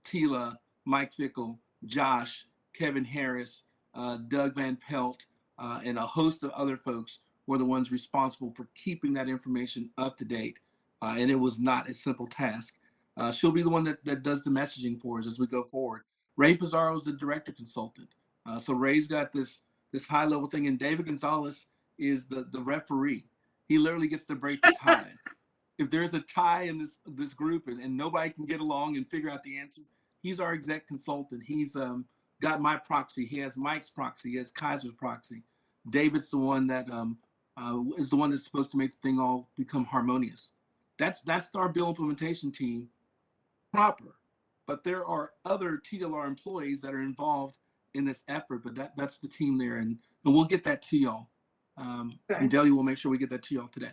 S14: Tila, Mike Fickle, Josh, Kevin Harris, Doug Van Pelt, and a host of other folks were the ones responsible for keeping that information up to date. And it was not a simple task. She'll be the one that does the messaging for us as we go forward. Ray Pizarro is the director consultant. So Ray's got this high level thing, and David Gonzalez is the referee. He literally gets to break the ties. If there's a tie in this group and nobody can get along and figure out the answer, he's our exec consultant. He's got my proxy. He has Mike's proxy. He has Kaiser's proxy. David's the one that is the one that's supposed to make the thing all become harmonious. That's our bill implementation team proper. But there are other TDLR employees that are involved in this effort, but that's the team there, and we'll get that to y'all.
S16: Okay.
S14: And Delia will make sure we get that to y'all today.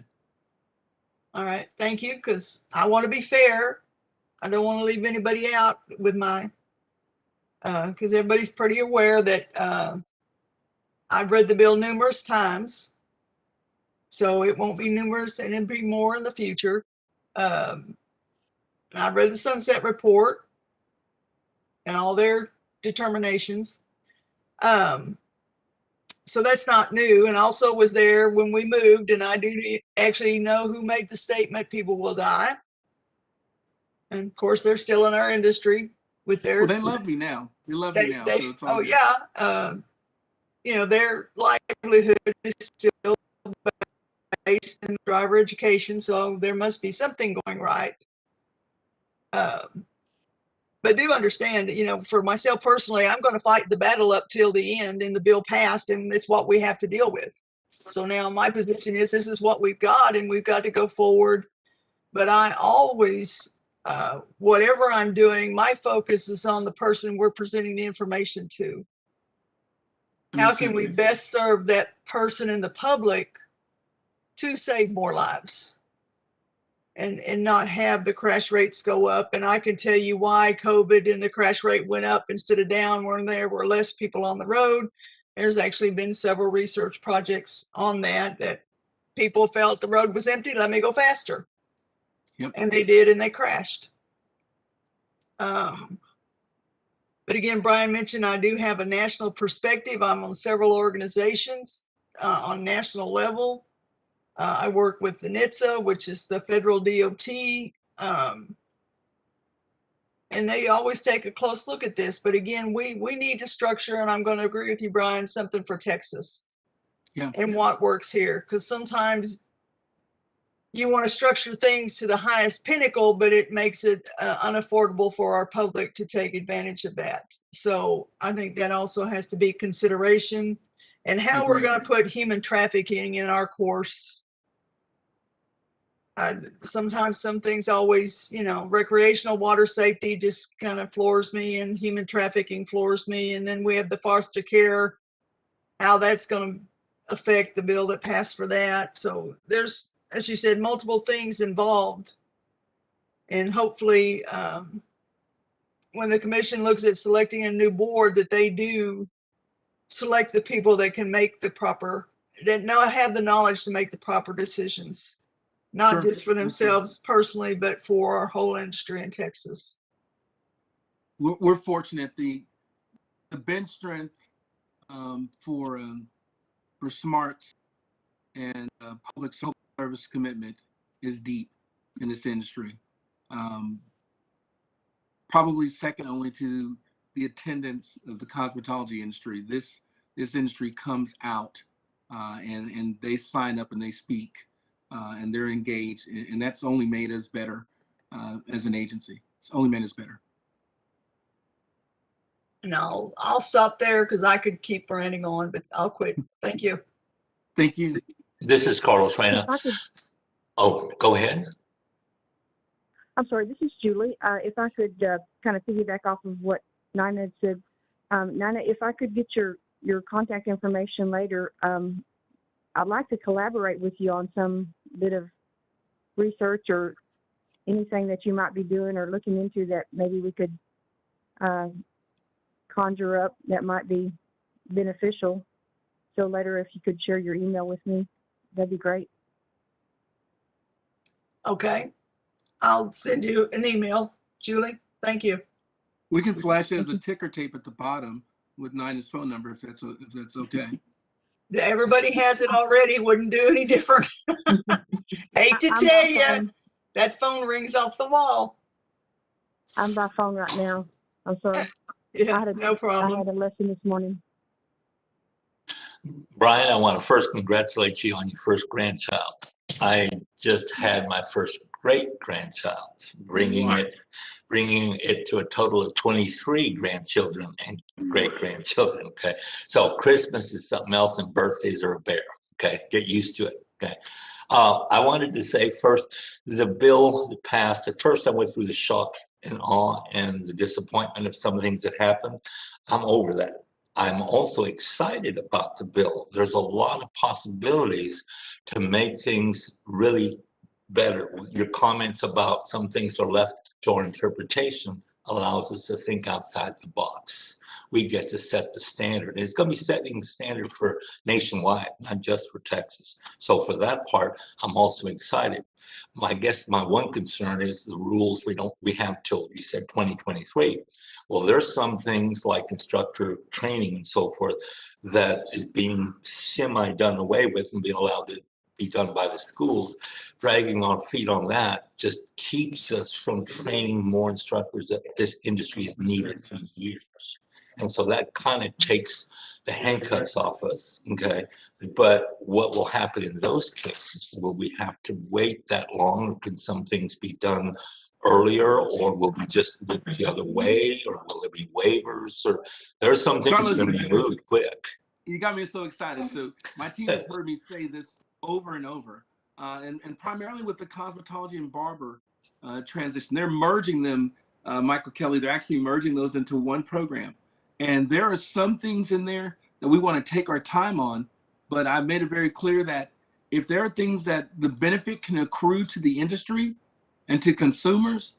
S16: All right, thank you, because I want to be fair. I don't want to leave anybody out with my, because everybody's pretty aware that I've read the bill numerous times, so it won't be numerous and it'll be more in the future. I've read the Sunset Report and all their determinations. So that's not new, and also was there when we moved, and I do actually know who made the statement, people will die. And of course, they're still in our industry with their.
S14: Well, they love me now. They love me now, so it's all
S16: Oh
S14: good.
S16: yeah, you know, their livelihood is still based in driver education, so there must be something going right. But do understand that, you know, for myself personally, I'm going to fight the battle up till the end, and the bill passed, and it's what we have to deal with. So now my position is this is what we've got, and we've got to go forward. But I always, whatever I'm doing, my focus is on the person we're presenting the information to. How can we best serve that person and the public to save more lives? And not have the crash rates go up. And I can tell you why COVID and the crash rate went up instead of down when there were less people on the road. There's actually been several research projects on that people felt the road was empty, let me go faster.
S14: Yep.
S16: And they did, and they crashed. But again, Brian mentioned I do have a national perspective. I'm on several organizations on national level. I work with the NHTSA, which is the federal DOT, and they always take a close look at this. But again, we need to structure, and I'm going to agree with you, Brian, something for Texas.
S14: Yeah.
S16: And what works here, because sometimes you want to structure things to the highest pinnacle, but it makes it unaffordable for our public to take advantage of that. So I think that also has to be consideration, and how we're going to put human trafficking in our course. Sometimes some things always, you know, recreational water safety just kind of floors me, and human trafficking floors me. And then we have the foster care, how that's going to affect the bill that passed for that. So there's, as you said, multiple things involved. And hopefully when the commission looks at selecting a new board, that they do select the people that can make the proper, that now have the knowledge to make the proper decisions. Not just for themselves personally, but for our whole industry in Texas.
S14: We're fortunate. The bench strength for smarts and public service commitment is deep in this industry. Probably second only to the attendance of the cosmetology industry. This industry comes out and they sign up and they speak. And they're engaged, and that's only made us better as an agency. It's only made us better.
S16: No, I'll stop there because I could keep ranting on, but I'll quit. Thank you.
S14: Thank you.
S5: This is Carlos Reyna. Oh, go ahead.
S17: I'm sorry, this is Julie. If I could kind of piggyback off of what Nina had said. Nina, if I could get your contact information later, I'd like to collaborate with you on some bit of research or anything that you might be doing or looking into that maybe we could conjure up that might be beneficial. So later, if you could share your email with me, that'd be great.
S16: Okay. I'll send you an email, Julie. Thank you.
S14: We can flash it as a ticker tape at the bottom with Nina's phone number if that's okay.
S16: Everybody has it already. Wouldn't do any different. Hate to tell you, that phone rings off the wall.
S17: I'm by phone right now. I'm sorry.
S16: Yeah, no problem.
S17: I had a lesson this morning.
S5: Brian, I want to first congratulate you on your first grandchild. I just had my first great-grandchild, bringing it to a total of 23 grandchildren and great-grandchildren, okay? So Christmas is something else and birthdays are a bear, okay? Get used to it, okay? I wanted to say first, the bill that passed, at first I went through the shock and awe and the disappointment of some of the things that happened. I'm over that. I'm also excited about the bill. There's a lot of possibilities to make things really better. Your comments about some things are left to our interpretation allows us to think outside the box. we get to set the standard. And it's going to be setting the standard for nationwide, not just for Texas. So for that part, I'm also excited. My one concern is the rules we have till you said 2023. Well, there's some things like instructor training and so forth that is being semi done away with and being allowed to be done by the schools. Dragging our feet on that just keeps us from training more instructors that this industry has needed for years. And so that kind of takes the handcuffs off us, okay? But what will happen in those cases? Will we have to wait that long? Or can some things be done earlier, or will we just look the other way, or will there be waivers? Or there are some things
S14: Carlos,
S5: going to be moved quick.
S14: You got me so excited. So my team has heard me say this over and over, and primarily with the cosmetology and barber transition. They're merging them, Michael Kelly, they're actually merging those into one program. And there are some things in there that we want to take our time on, but I've made it very clear that if there are things that the benefit can accrue to the industry and to consumers,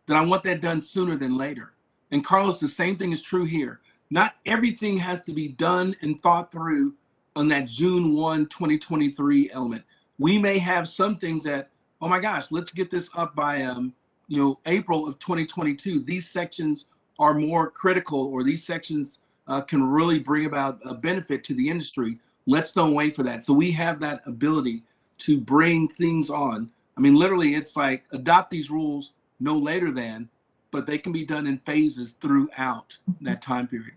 S14: then I want that done sooner than later. And Carlos, the same thing is true here. Not everything has to be done and thought through on that June 1, 2023 element. We may have some things that, oh my gosh, let's get this up by April of 2022. These sections are more critical, or these sections can really bring about a benefit to the industry. Let's don't wait for that. So we have that ability to bring things on. I mean, literally, it's like adopt these rules no later than, but they can be done in phases throughout that time period.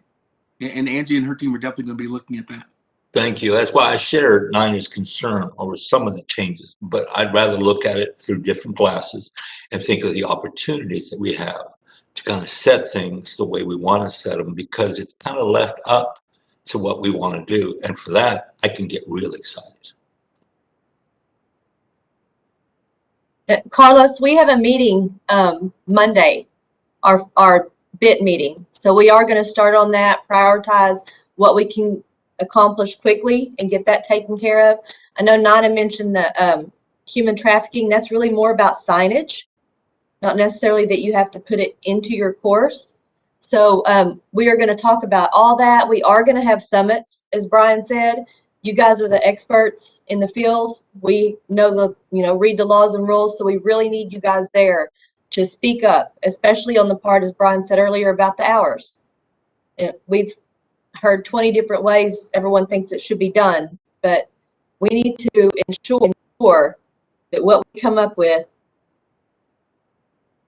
S14: And Angie and her team are definitely going to be looking at that.
S5: Thank you. That's why I shared Nina's concern over some of the changes, but I'd rather look at it through different glasses and think of the opportunities that we have to kind of set things the way we want to set them, because it's kind of left up to what we want to do. And for that, I can get real excited.
S18: Carlos, we have a meeting Monday, our BIT meeting. So we are going to start on that, prioritize what we can accomplish quickly and get that taken care of. I know Nina mentioned the human trafficking. That's really more about signage, not necessarily that you have to put it into your course. So we are going to talk about all that. We are going to have summits, as Brian said. You guys are the experts in the field. We know read the laws and rules. So we really need you guys there to speak up, especially on the part, as Brian said earlier, about the hours. We've heard 20 different ways everyone thinks it should be done, but we need to ensure that what we come up with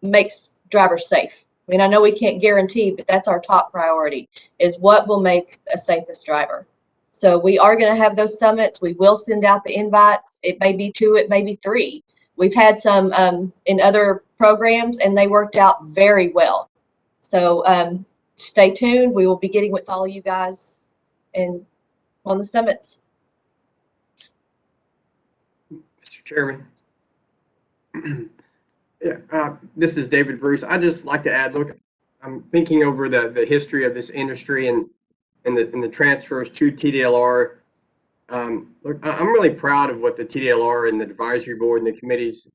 S18: makes drivers safe. I mean, I know we can't guarantee, but that's our top priority, is what will make a safest driver. So we are going to have those summits. We will send out the invites. It may be 2, it may be 3. We've had some in other programs, and they worked out very well. So stay tuned. We will be getting with all of you guys and on the summits.
S19: Mr. Chairman. Yeah, this is David Bruce. I'd just like to add, look, I'm thinking over the history of this industry and the transfers to TDLR. Look, I'm really proud of what the TDLR and the advisory board and the committees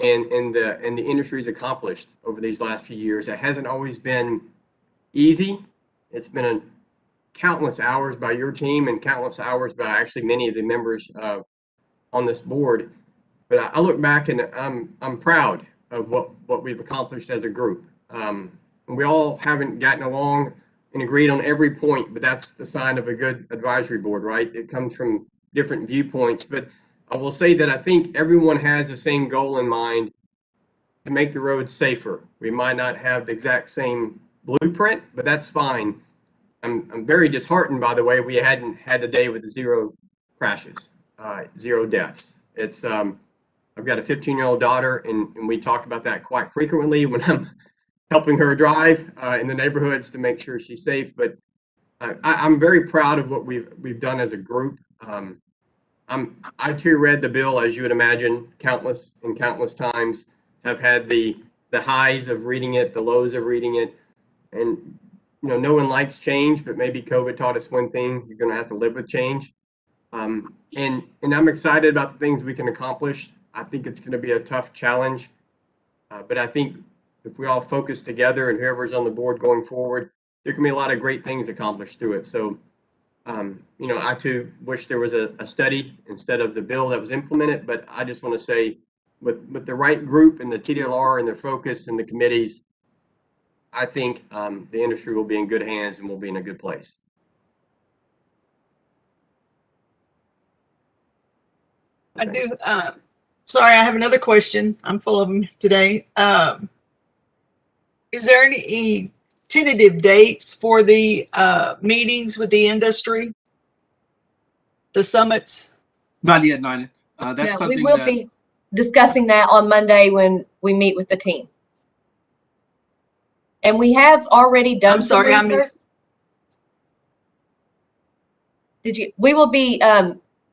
S19: and the industry's accomplished over these last few years. It hasn't always been easy. It's been countless hours by your team and countless hours by actually many of the members on this board. But I look back and I'm proud of what we've accomplished as a group. We all haven't gotten along and agreed on every point, but that's the sign of a good advisory board, right? It comes from different viewpoints. But I will say that I think everyone has the same goal in mind, to make the roads safer. We might not have the exact same blueprint, but that's fine. I'm very disheartened, by the way, we hadn't had a day with 0 crashes, 0 deaths. It's I've got a 15-year-old daughter, and we talk about that quite frequently when I'm helping her drive in the neighborhoods to make sure she's safe. But I'm very proud of what we've done as a group. I too read the bill, as you would imagine, countless times. Have had the highs of reading it, the lows of reading it, and no one likes change, but maybe COVID taught us one thing: you're going to have to live with change. And I'm excited about the things we can accomplish. I think it's going to be a tough challenge, but I think if we all focus together and whoever's on the board going forward, there can be a lot of great things accomplished through it. So, you know, I too wish there was a study instead of the bill that was implemented, but I just want to say with the right group and the TDLR and their focus and the committees, I think the industry will be in good hands and we'll be in a good place.
S16: I do. Sorry, I have another question. I'm full of them today. Is there any tentative dates for the meetings with the industry? The summits?
S14: Not yet, Nina. That's
S18: No, we
S14: something
S18: will
S14: that
S18: be discussing that on Monday when we meet with the team. And we have already done
S16: I'm
S18: some
S16: sorry, I
S18: research.
S16: missed.
S18: We will be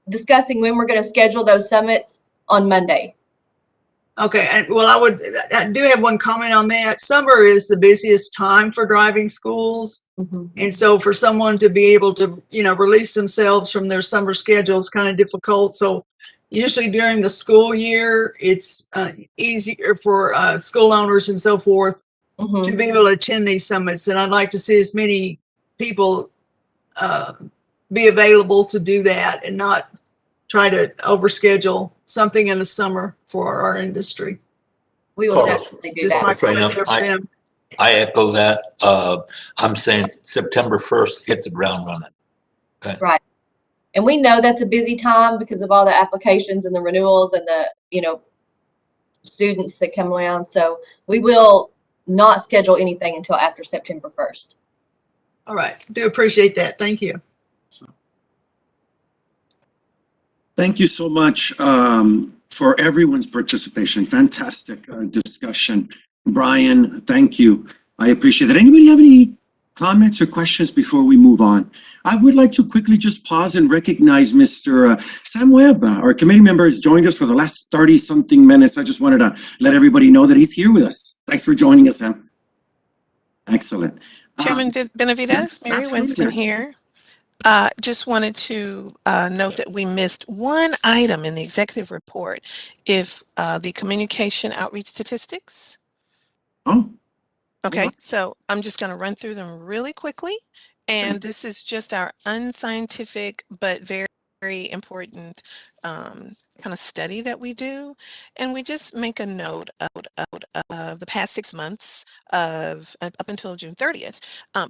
S18: discussing when we're going to schedule those summits on Monday.
S16: Okay, and well, I do have one comment on that. Summer is the busiest time for driving schools. And so for someone to be able to, you know, release themselves from their summer schedule is kind of difficult. So usually during the school year, it's easier for school owners and so forth to be able to attend these summits. And I'd like to see as many people be available to do that and not try to overschedule something in the summer for our industry.
S18: We will definitely do that.
S16: Just my comment there for them.
S5: I echo that. I'm saying September 1st, hit the ground running. Okay.
S18: Right. And we know that's a busy time because of all the applications and the renewals and the, you know, students that come around. So we will not schedule anything until after September 1st.
S16: All right. Do appreciate that. Thank you.
S1: Thank you so much for everyone's participation. Fantastic discussion. Brian, thank you. I appreciate it. Anybody have any comments or questions before we move on? I would like to quickly just pause and recognize Mr. Sam Webb. Our committee member has joined us for the last 30-something minutes. I just wanted to let everybody know that he's here with us. Thanks for joining us, Sam. Excellent.
S4: Chairman Benavides,
S1: yes,
S4: Mary
S1: absolutely,
S4: Winston
S1: ma'am.
S4: here. Just wanted to note that we missed one item in the executive report. If the communication outreach statistics.
S1: Oh.
S4: Okay, so I'm just going to run through them really quickly. And this is just our unscientific but very, very important kind of study that we do. And we just make a note of the past 6 months of up until June 30th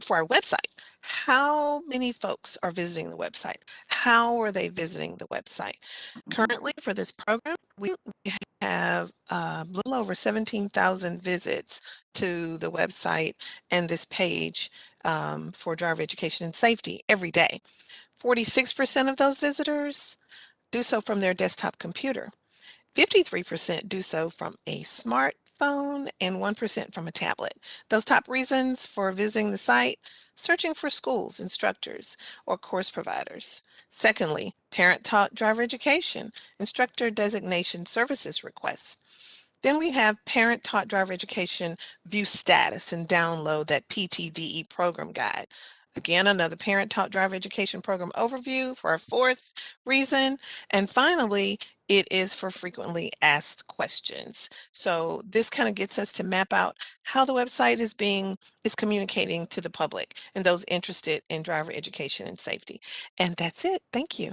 S4: for our website. How many folks are visiting the website? How are they visiting the website? Currently for this program, we have a little over 17,000 visits to the website and this page for driver education and safety every day. 46% of those visitors do so from their desktop computer. 53% do so from a smartphone and 1% from a tablet. Those top reasons for visiting the site: searching for schools, instructors, or course providers. Secondly, parent-taught driver education, instructor designation services requests. Then we have parent-taught driver education, view status and download that PTDE program guide. Again, another parent-taught driver education program overview for our fourth reason. And finally, it is for frequently asked questions. So this kind of gets us to map out how the website is communicating to the public and those interested in driver education and safety. And that's it. Thank you.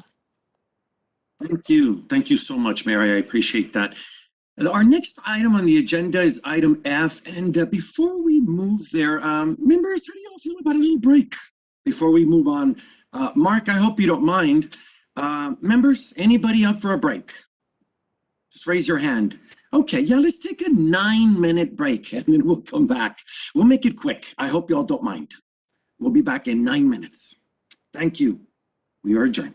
S1: Thank you. Thank you so much, Mary. I appreciate that. Our next item on the agenda is item F. And before we move there, members, how do you all feel about a little break before we move on? Mark, I hope you don't mind. Members, anybody up for a break? Just raise your hand. Okay, yeah, let's take a 9-minute break and then we'll come back. We'll make it quick. I hope y'all don't mind. We'll be back in 9 minutes. Thank you. We are adjourned.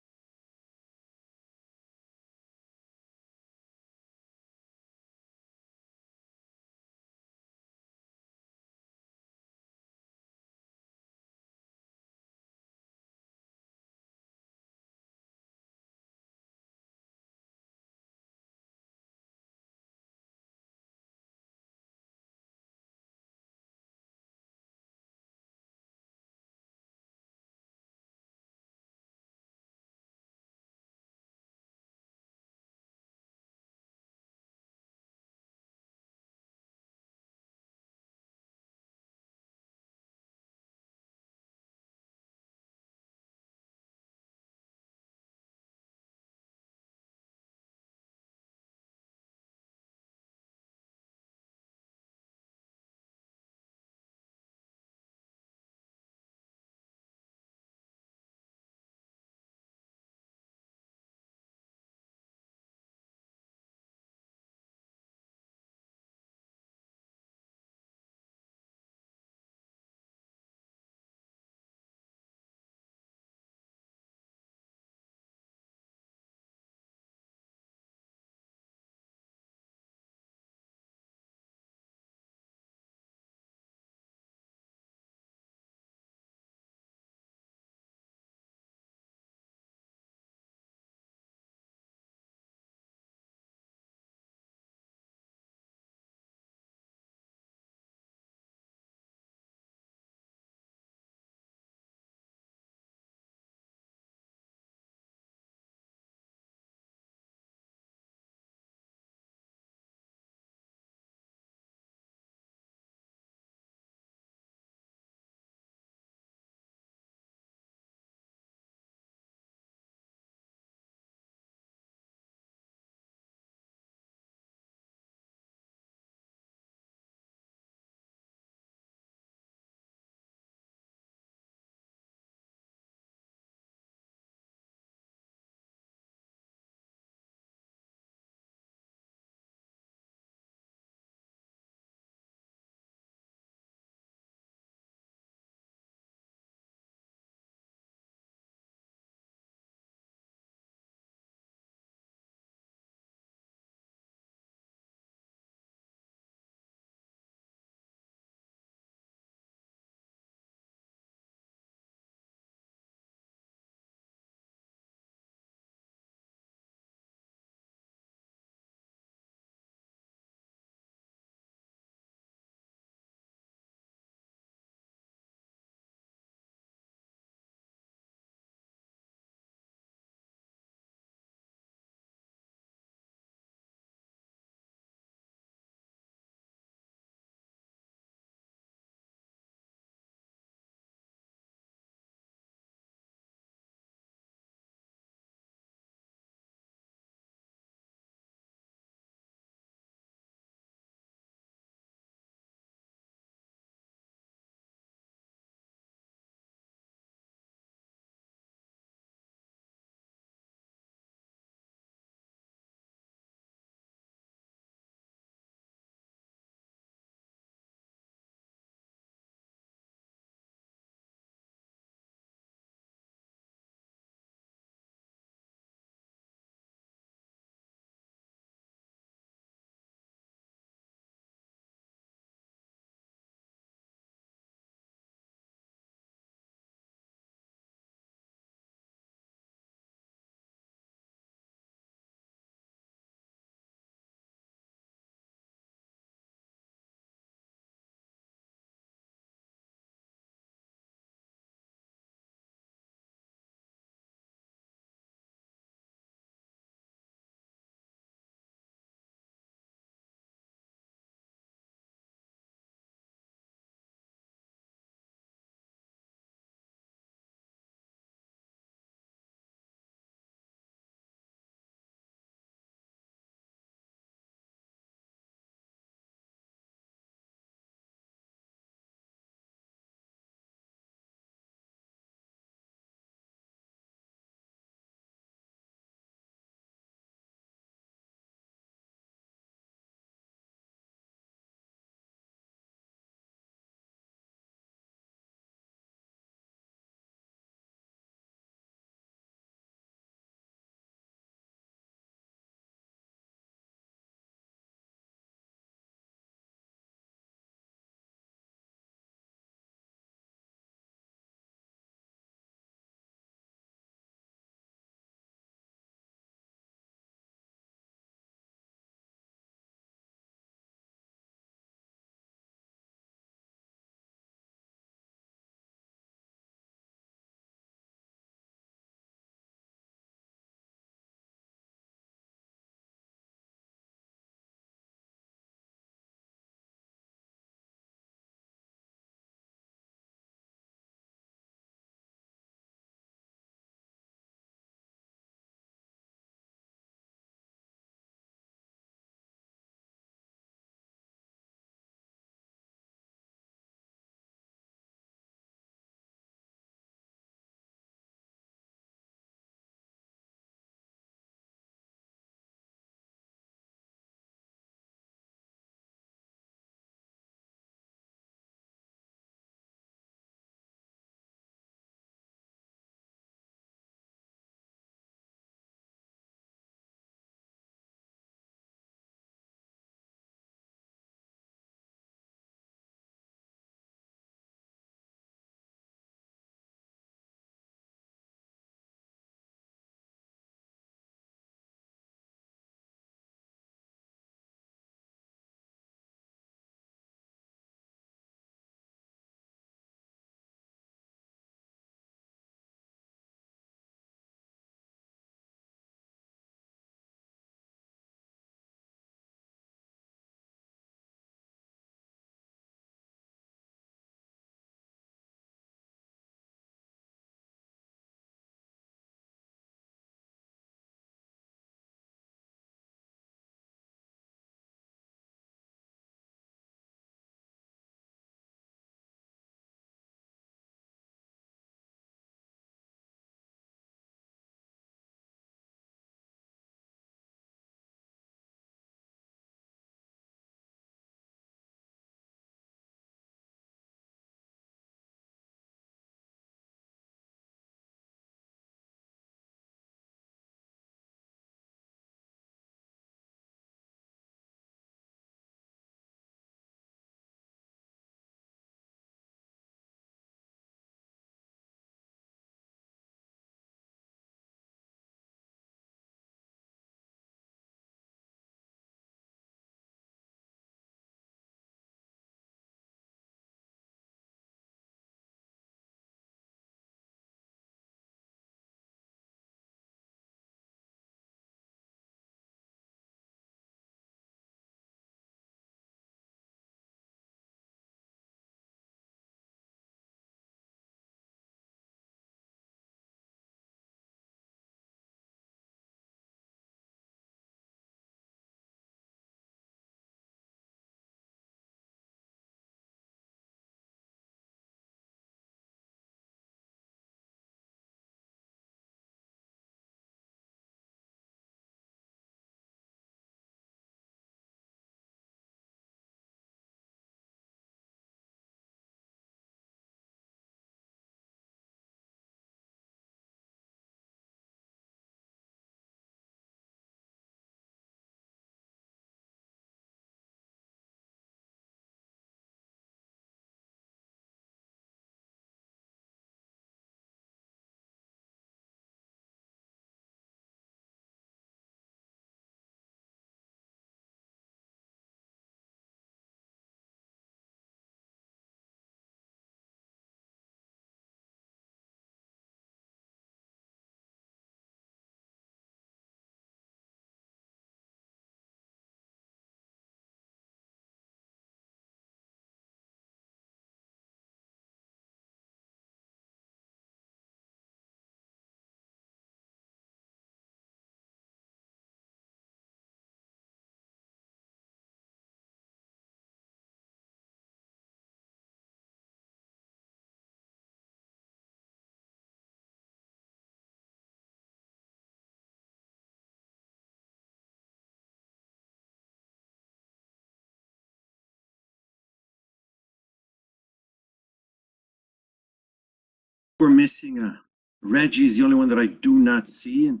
S1: we're missing Reggie's the only one that I do not see, and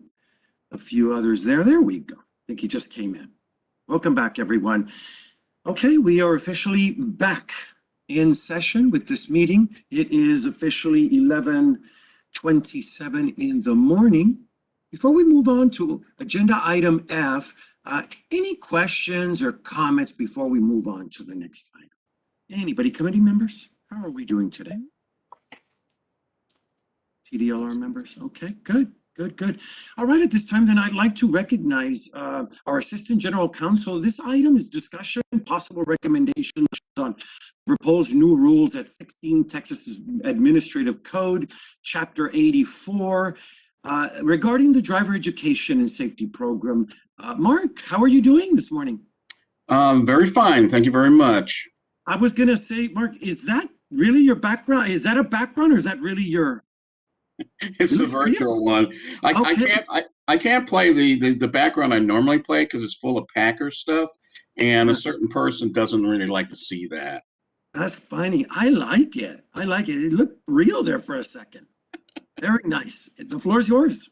S1: a few others there. There we go. I think he just came in. Welcome back, everyone. Okay, we are officially back in session with this meeting. It is officially 11:27 in the morning. Before we move on to agenda item F, any questions or comments before we move on to the next item? Anybody, committee members? How are we doing today? TDLR members? Okay, good. Good. All right, at this time, then I'd like to recognize our Assistant General Counsel. This item is discussion, possible recommendations on proposed new rules at 16 Texas Administrative Code, Chapter 84, regarding the driver education and safety program. Mark, how are you doing this morning?
S20: Very fine. Thank you very much.
S1: I was going to say, Mark, is that really your background? Is that a background or is that really your...
S20: It's a virtual one. I can't play the background I normally play because it's full of Packers stuff, and a certain person doesn't really like to see that.
S1: That's funny. I like it. It looked real there for a second. Very nice. The floor is yours.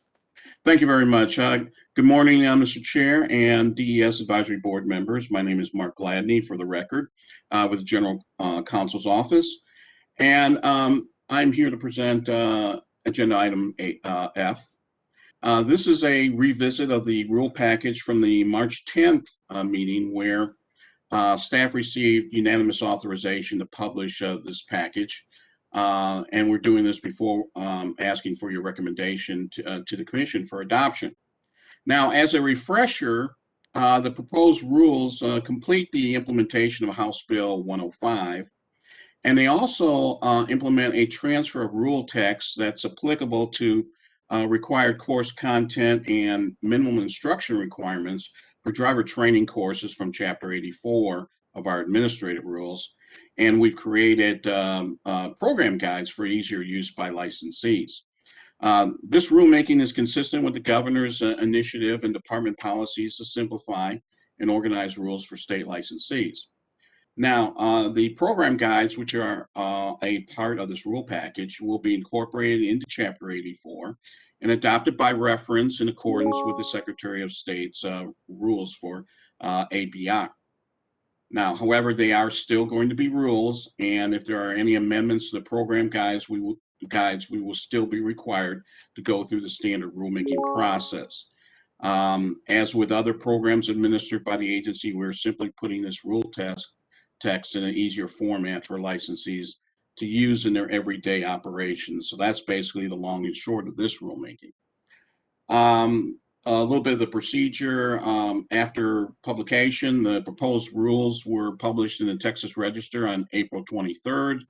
S20: Thank you very much. Good morning, Mr. Chair and DES Advisory Board members. My name is Mark Gladney, for the record, with the General Counsel's Office, and I'm here to present agenda item F. This is a revisit of the rule package from the March 10th meeting where staff received unanimous authorization to publish this package. And we're doing this before asking for your recommendation to the Commission for adoption. Now, as a refresher, the proposed rules complete the implementation of House Bill 105. And they also implement a transfer of rule text that's applicable to required course content and minimum instruction requirements for driver training courses from Chapter 84 of our administrative rules. And we've created program guides for easier use by licensees. This rulemaking is consistent with the governor's initiative and department policies to simplify and organize rules for state licensees. Now, the program guides, which are a part of this rule package, will be incorporated into Chapter 84 and adopted by reference in accordance with the Secretary of State's rules for ABI. Now, however, they are still going to be rules, and if there are any amendments to the program guides, we will still be required to go through the standard rulemaking process. As with other programs administered by the agency, we're simply putting this rule text in an easier format for licensees to use in their everyday operations. So that's basically the long and short of this rulemaking. A little bit of the procedure. After publication, the proposed rules were published in the Texas Register on April 23rd.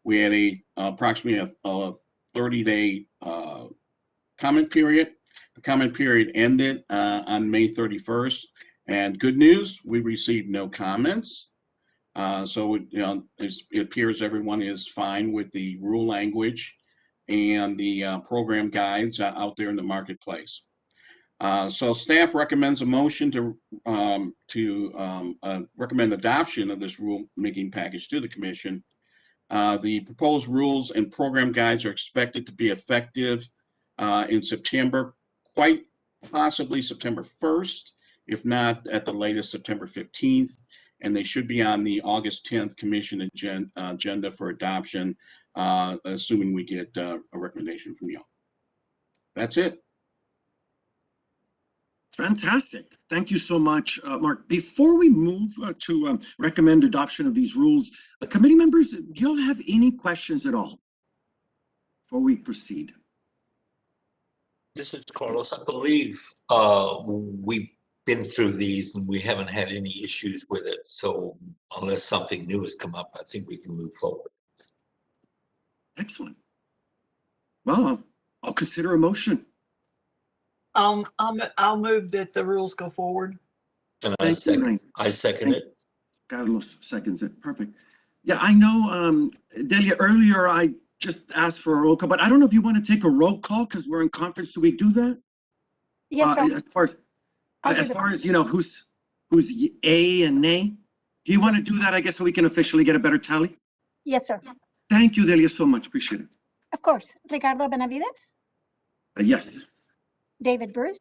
S20: We had approximately a 30-day comment period. The comment period ended on May 31st. And good news, we received no comments. So it appears everyone is fine with the rule language and the program guides out there in the marketplace. So staff recommends a motion to recommend adoption of this rulemaking package to the Commission. The proposed rules and program guides are expected to be effective in September, quite possibly September 1st, if not at the latest September 15th. And they should be on the August 10th Commission agenda for adoption, assuming we get a recommendation from you. That's it.
S1: Fantastic. Thank you so much, Mark. Before we move to recommend adoption of these rules, committee members, do you all have any questions at all before we proceed?
S5: This is Carlos. I believe we've been through these and we haven't had any issues with it. So unless something new has come up, I think we can move forward.
S1: Excellent. Well, I'll consider a motion.
S16: I'll move that the rules go forward.
S5: And I second it.
S1: Carlos seconds it. Perfect. Yeah, I know, Delia, earlier I just asked for a roll call, but I don't know if you want to take a roll call because we're in conference. Do we do that?
S2: Yes, sir.
S1: As far as, you know, who's A and nay? Do you want to do that, I guess, so we can officially get a better tally?
S2: Yes, sir.
S1: Thank you, Delia, so much. Appreciate it.
S2: Of course, Ricardo Benavides,
S1: Yes.
S2: David Bruce,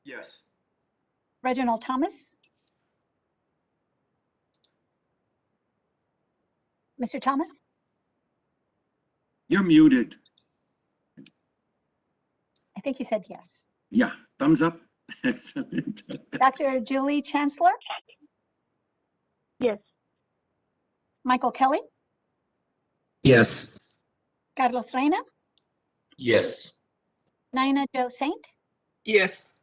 S19: Yes.
S2: Reginald Thomas. Mr. Thomas,
S1: You're muted.
S2: I think he said yes.
S1: Yeah, thumbs up. Excellent.
S2: Dr. Julie Chancellor,
S17: Yes.
S2: Michael Kelly,
S3: Yes.
S2: Carlos Reina,
S5: Yes.
S2: Nina Joe Saint,
S16: Yes.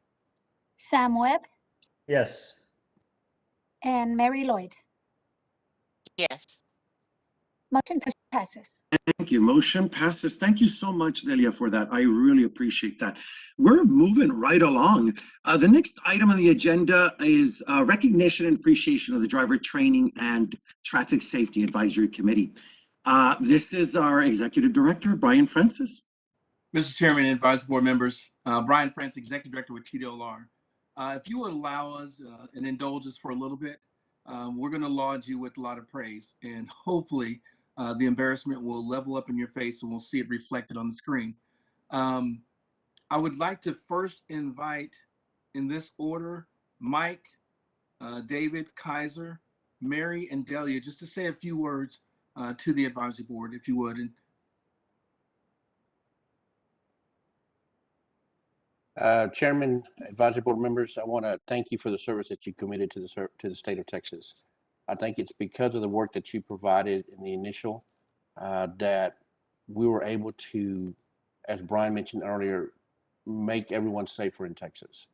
S2: Sam Webb,
S3: Yes.
S2: and Mary Lloyd.
S4: Yes.
S2: Motion passes.
S1: Thank you. Motion passes. Thank you so much, Delia, for that. I really appreciate that. We're moving right along. The next item on the agenda is recognition and appreciation of the Driver Training and Traffic Safety Advisory Committee. This is our Executive Director, Brian Francis.
S14: Mr. Chairman and Advisory Board members, Brian Francis, Executive Director with TDLR. If you would allow us and indulge us for a little bit, we're going to laud you with a lot of praise, and hopefully the embarrassment will level up in your face and we'll see it reflected on the screen. I would like to first invite, in this order, Mike, David, Kaiser, Mary, and Delia, just to say a few words to the advisory board, if you would. And
S12: Chairman, advisory board members, I want to thank you for the service that you committed to the state of Texas. I think it's because of the work that you provided in the initial that we were able to, as Brian mentioned earlier, make everyone safer in Texas.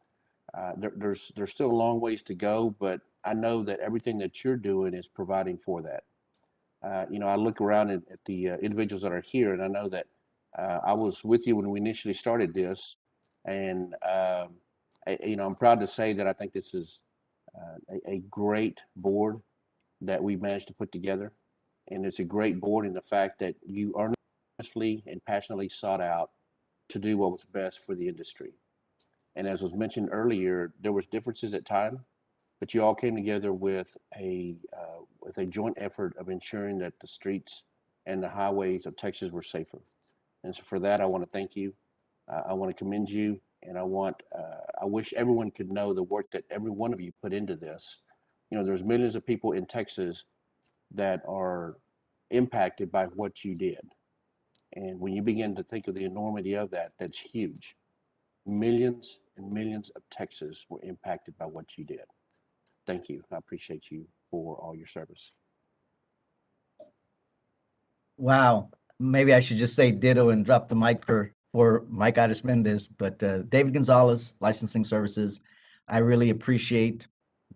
S12: There's still a long ways to go, but I know that everything that you're doing is providing for that. I look around at the individuals that are here, and I know that I was with you when we initially started this. And, I'm proud to say that I think this is a great board that we managed to put together. And it's a great board in the fact that you earnestly and passionately sought out to do what was best for the industry. And as was mentioned earlier, there was differences at time, but you all came together with a joint effort of ensuring that the streets and the highways of Texas were safer. And so for that, I want to thank you. I want to commend you, and I wish everyone could know the work that every one of you put into this. There's millions of people in Texas that are impacted by what you did. And when you begin to think of the enormity of that, that's huge. Millions and millions of Texans were impacted by what you did. Thank you. I appreciate you for all your service.
S15: Wow. Maybe I should just say ditto and drop the mic for Mike Arismendes, but David Gonzalez, Licensing Services. I really appreciate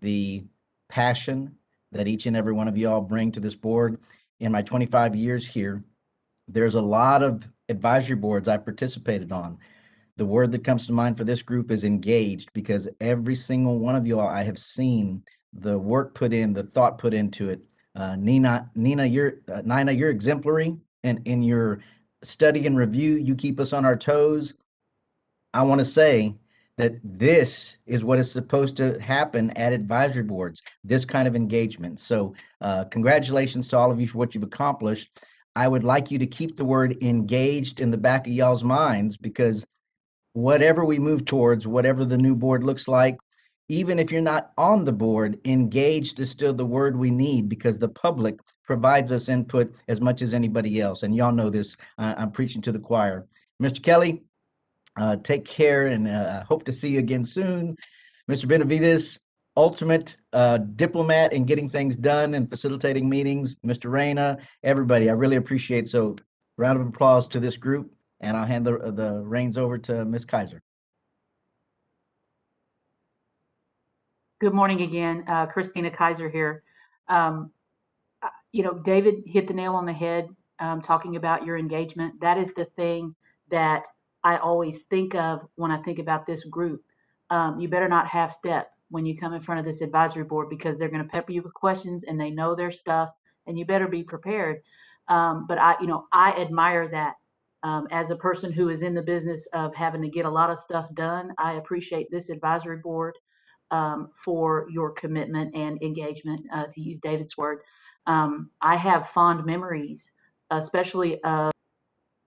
S15: the passion that each and every one of you all bring to this board. In my 25 years here, there's a lot of advisory boards I've participated on. The word that comes to mind for this group is engaged, because every single one of you all, I have seen the work put in, the thought put into it. Nina, you're exemplary, and in your study and review, you keep us on our toes. I want to say that this is what is supposed to happen at advisory boards, this kind of engagement. So congratulations to all of you for what you've accomplished. I would like you to keep the word engaged in the back of y'all's minds, because whatever we move towards, whatever the new board looks like, even if you're not on the board, engaged is still the word we need, because the public provides us input as much as anybody else. And y'all know this. I'm preaching to the choir. Mr. Kelly, take care, and hope to see you again soon. Mr. Benavides, ultimate diplomat in getting things done and facilitating meetings. Mr. Reyna, everybody, I really appreciate. So round of applause to this group, and I'll hand the reins over to Ms. Kaiser.
S10: Good morning again, Christina Kaiser here. David hit the nail on the head talking about your engagement. That is the thing that I always think of when I think about this group. You better not half step when you come in front of this advisory board, because they're going to pepper you with questions and they know their stuff, and you better be prepared. But I admire that. As a person who is in the business of having to get a lot of stuff done, I appreciate this advisory board for your commitment and engagement, to use David's word. I have fond memories, especially of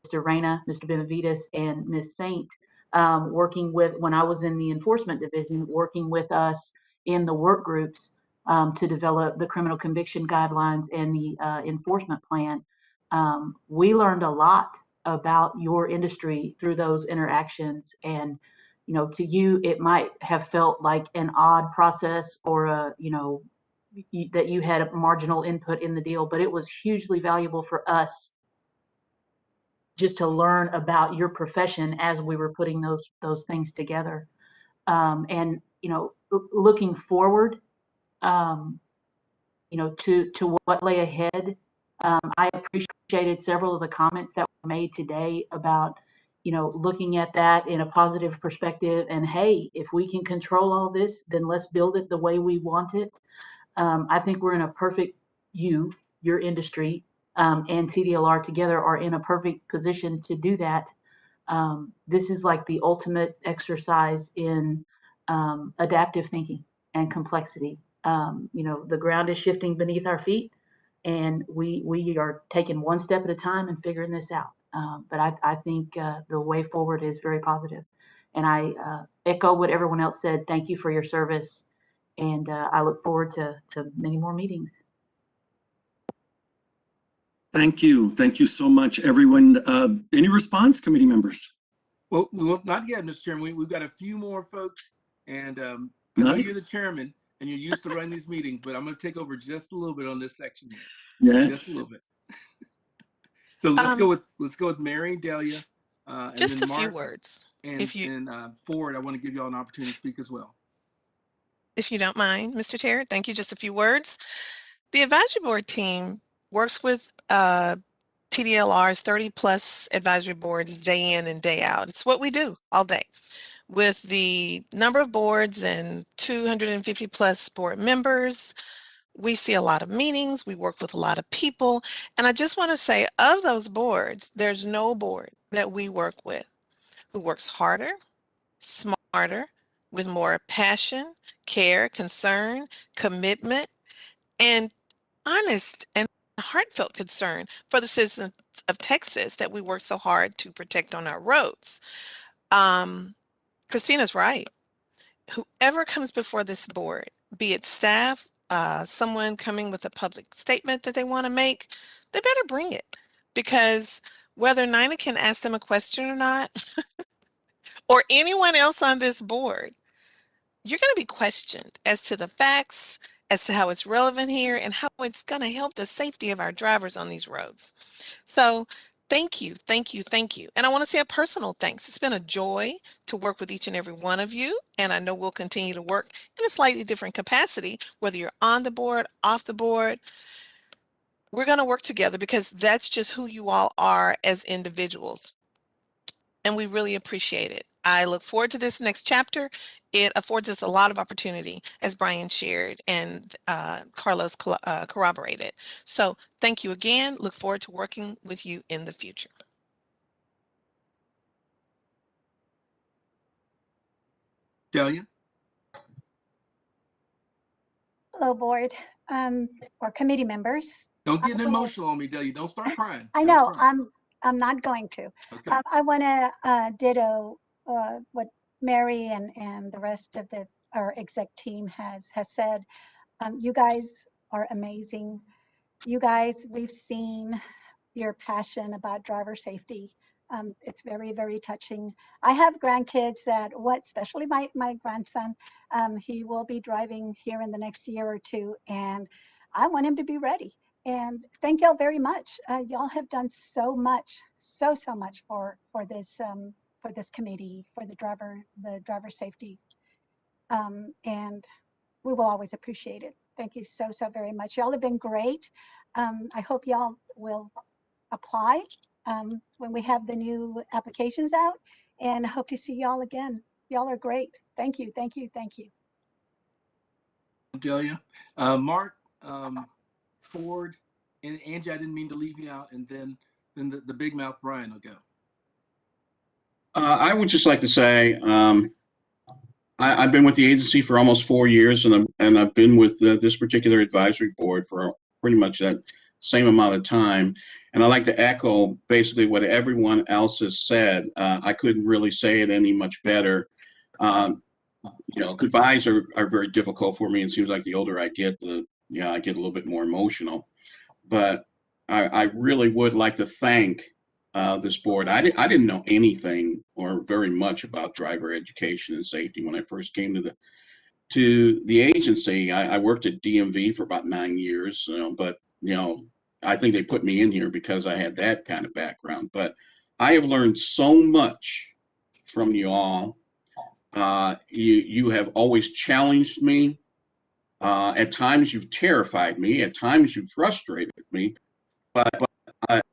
S10: Mr. Mr. Reyna, Mr. Benavides, and Ms. Saint, working with, when I was in the enforcement division, working with us in the work groups to develop the criminal conviction guidelines and the enforcement plan. We learned a lot about your industry through those interactions. And, you know, to you, it might have felt like an odd process or that you had a marginal input in the deal, but it was hugely valuable for us just to learn about your profession as we were putting those things together. And, you know, looking forward, you know, to what lay ahead. I appreciated several of the comments that were made today about, you know, looking at that in a positive perspective. And hey, if we can control all this, then let's build it the way we want it. I think we're in a perfect, your industry, and TDLR together are in a perfect position to do that. This is like the ultimate exercise in adaptive thinking and complexity. You know, the ground is shifting beneath our feet, and we are taking one step at a time and figuring this out. But I think the way forward is very positive. And I echo what everyone else said. Thank you for your service. And I look forward to many more meetings.
S1: Thank you. Thank you so much, everyone. Any response, committee members?
S14: Well, not yet, Mr. Chairman. We've got a few more folks, and I know you're the chairman and you're used to running these meetings, but I'm going to take over just a little bit on this section here.
S1: Yes.
S14: Just a little bit. So let's go with Mary, Delia, and
S4: just
S14: then
S4: a
S14: Mark,
S4: few words.
S14: And Ford. I want to give you all an opportunity to speak as well.
S4: If you don't mind, Mr. Chair, thank you. Just a few words. The advisory board team works with TDLR's 30+ advisory boards day in and day out. It's what we do all day. With the number of boards and 250+ board members, we see a lot of meetings, we work with a lot of people, and I just want to say, of those boards, there's no board that we work with who works harder, smarter, with more passion, care, concern, commitment, and honest and heartfelt concern for the citizens of Texas that we work so hard to protect on our roads. Christina's right. Whoever comes before this board, be it staff, someone coming with a public statement that they want to make, they better bring it. Because whether Nina can ask them a question or not, or anyone else on this board, you're going to be questioned as to the facts, as to how it's relevant here, and how it's going to help the safety of our drivers on these roads. So thank you, thank you, thank you. And I want to say a personal thanks. It's been a joy to work with each and every one of you, and I know we'll continue to work in a slightly different capacity, whether you're on the board, off the board. We're going to work together because that's just who you all are as individuals. And we really appreciate it. I look forward to this next chapter. It affords us a lot of opportunity, as Brian shared and Carlos corroborated. So thank you again. Look forward to working with you in the future.
S14: Delia?
S2: Hello, board, or committee members.
S14: Don't get emotional on me, Delia. Don't start crying.
S2: I know, I'm not going to.
S14: Okay.
S2: I want to ditto what Mary and the rest of our exec team has said. You guys are amazing. You guys, we've seen your passion about driver safety. It's very, very touching. I have grandkids that, especially my grandson, he will be driving here in the next year or two, and I want him to be ready. And thank y'all very much. Y'all have done so much, so much for this committee, for the driver safety, and we will always appreciate it. Thank you so very much. Y'all have been great. I hope y'all will apply when we have the new applications out, and hope to see y'all again. Y'all are great. Thank you, thank you, thank you.
S14: Delia. Mark, Ford, and Angie, I didn't mean to leave you out, and then the big mouth Brian will go.
S20: I would just like to say I've been with the agency for almost 4 years, and I've been with this particular advisory board for pretty much that same amount of time. And I like to echo basically what everyone else has said. I couldn't really say it any much better. Goodbyes are very difficult for me. It seems like the older I get, I get a little bit more emotional. But I really would like to thank this board. I didn't know anything or very much about driver education and safety when I first came to the agency. I worked at DMV for about 9 years, but I think they put me in here because I had that kind of background. But I have learned so much from you all. You have always challenged me. At times you've terrified me. At times you've frustrated me. But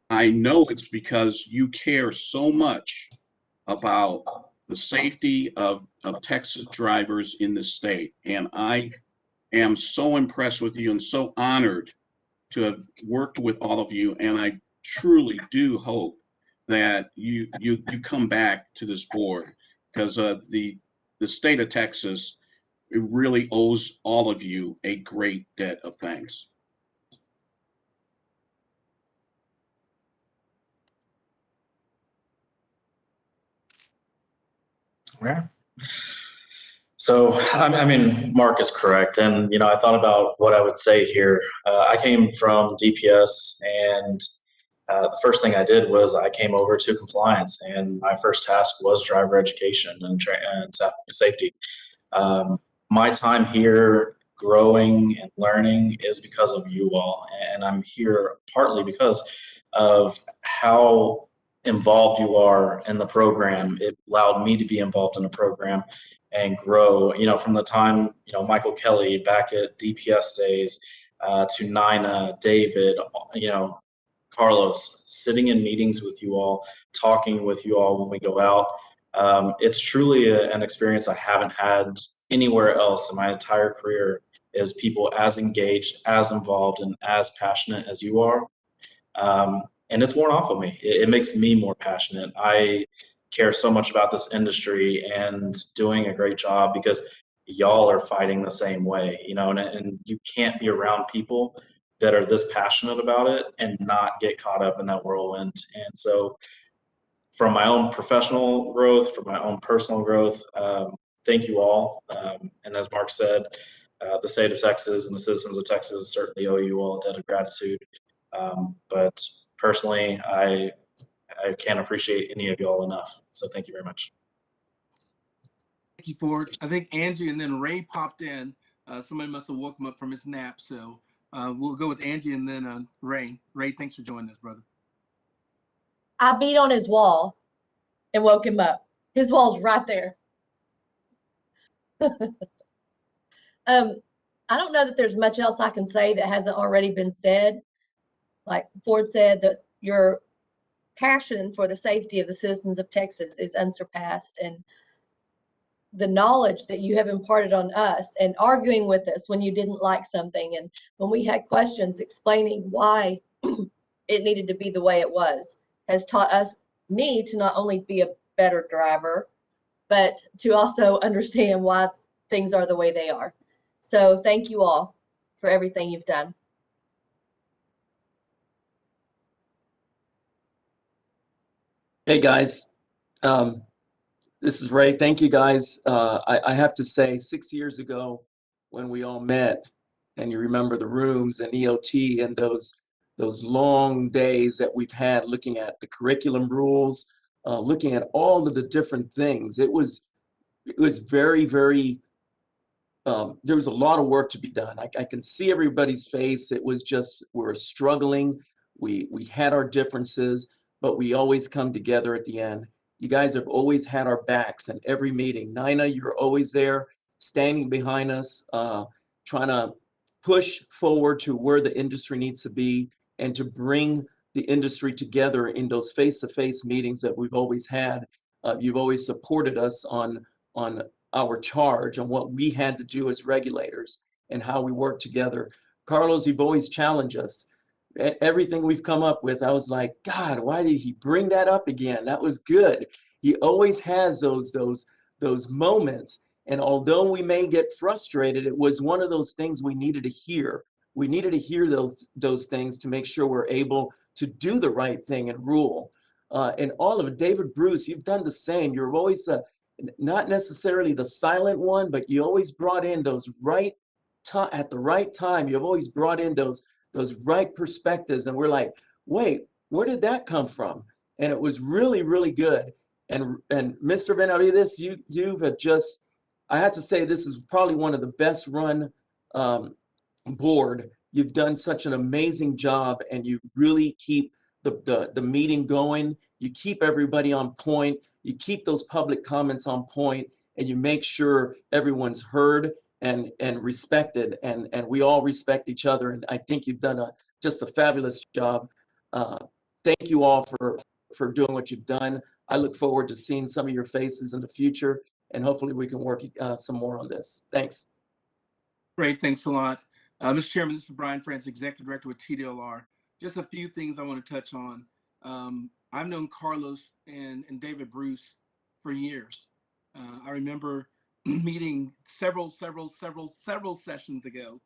S20: I know it's because you care so much about the safety of Texas drivers in the state. And I am so impressed with you and so honored to have worked with all of you. And I truly do hope that you come back to this board, because the state of Texas, it really owes all of you a great debt of thanks.
S9: Yeah. So, I mean, Mark is correct. And, I thought about what I would say here. I came from DPS, and the first thing I did was I came over to compliance, and my first task was driver education and safety. My time here growing and learning is because of you all. And I'm here partly because of how involved you are in the program. It allowed me to be involved in the program and grow, from the time, Michael Kelly back at DPS days, to Nina, David, Carlos, sitting in meetings with you all, talking with you all when we go out. It's truly an experience I haven't had anywhere else in my entire career, is people as engaged, as involved, and as passionate as you are. And it's worn off of me. It makes me more passionate. I care so much about this industry and doing a great job because y'all are fighting the same way, and you can't be around people that are this passionate about it and not get caught up in that whirlwind. And so from my own professional growth, from my own personal growth, thank you all. And as Mark said, the state of Texas and the citizens of Texas certainly owe you all a debt of gratitude. But personally, I can't appreciate any of y'all enough. So thank you very much.
S14: Thank you, Ford. I think Angie and then Ray popped in. Somebody must have woke him up from his nap. So we'll go with Angie and then Ray. Ray, thanks for joining us, brother.
S18: I beat on his wall and woke him up. His wall's right there. I don't know that there's much else I can say that hasn't already been said. Like Ford said, that your passion for the safety of the citizens of Texas is unsurpassed, and the knowledge that you have imparted on us and arguing with us when you didn't like something, and when we had questions explaining why it needed to be the way it was, has taught me to not only be a better driver, but to also understand why things are the way they are. So thank you all for everything you've done.
S21: Hey guys, this is Ray. Thank you guys. I have to say, 6 years ago when we all met, and you remember the rooms and EOT and those long days that we've had looking at the curriculum rules, looking at all of the different things. It was very, very, there was a lot of work to be done. I can see everybody's face. It was just, we were struggling. We had our differences, but we always come together at the end. You guys have always had our backs in every meeting. Nina, you're always there, standing behind us, trying to push forward to where the industry needs to be and to bring the industry together in those face-to-face meetings that we've always had. You've always supported us on our charge, on what we had to do as regulators and how we work together. Carlos, you've always challenged us. Everything we've come up with, I was like, God, why did he bring that up again? That was good. He always has those moments. And although we may get frustrated, it was one of those things we needed to hear We needed to hear those things to make sure we're able to do the right thing and rule. And all of it, David Bruce, you've done the same. You're always not necessarily the silent one, but you always brought in those right time at the right time. You've always brought in those right perspectives, and we're like, wait, where did that come from? And it was really, really good. And Mr. Benavides, you have just, I have to say, this is probably one of the best run board. You've done such an amazing job, and you really keep the meeting going. You keep everybody on point. You keep those public comments on point, and you make sure everyone's heard and respected, and we all respect each other. And I think you've done just a fabulous job. Thank you all for doing what you've done. I look forward to seeing some of your faces in the future, and hopefully we can work some more on this. Thanks.
S14: Great, thanks a lot. Mr. Chairman, this is Brian Francis, Executive Director with TDLR. Just a few things I want to touch on. I've known Carlos and David Bruce for years. I remember meeting several sessions ago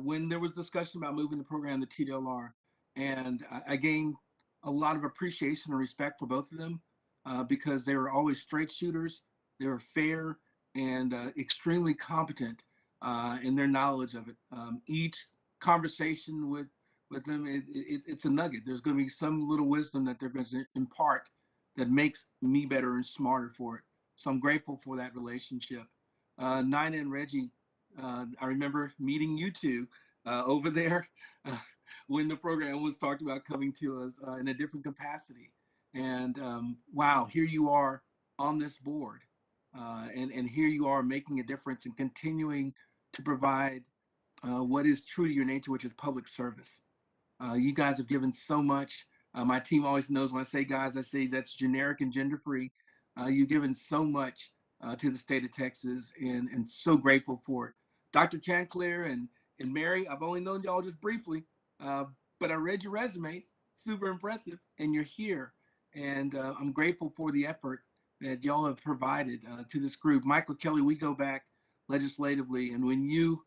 S14: when there was discussion about moving the program to TDLR. And I gained a lot of appreciation and respect for both of them because they were always straight shooters. They were fair and extremely competent in their knowledge of it. Each conversation with them, it's a nugget. There's going to be some little wisdom that they're going to impart that makes me better and smarter for it. So I'm grateful for that relationship. Nina and Reggie, I remember meeting you two over there when the program was talked about coming to us in a different capacity. And wow, here you are on this board. And here you are making a difference and continuing to provide what is true to your nature, which is public service. You guys have given so much. My team always knows when I say guys, I say that's generic and gender free. You've given so much to the state of Texas, and so grateful for it. Dr. Chanclair and Mary, I've only known y'all just briefly, but I read your resumes, super impressive, and you're here. And I'm grateful for the effort that y'all have provided to this group. Michael Kelly, we go back legislatively, and when you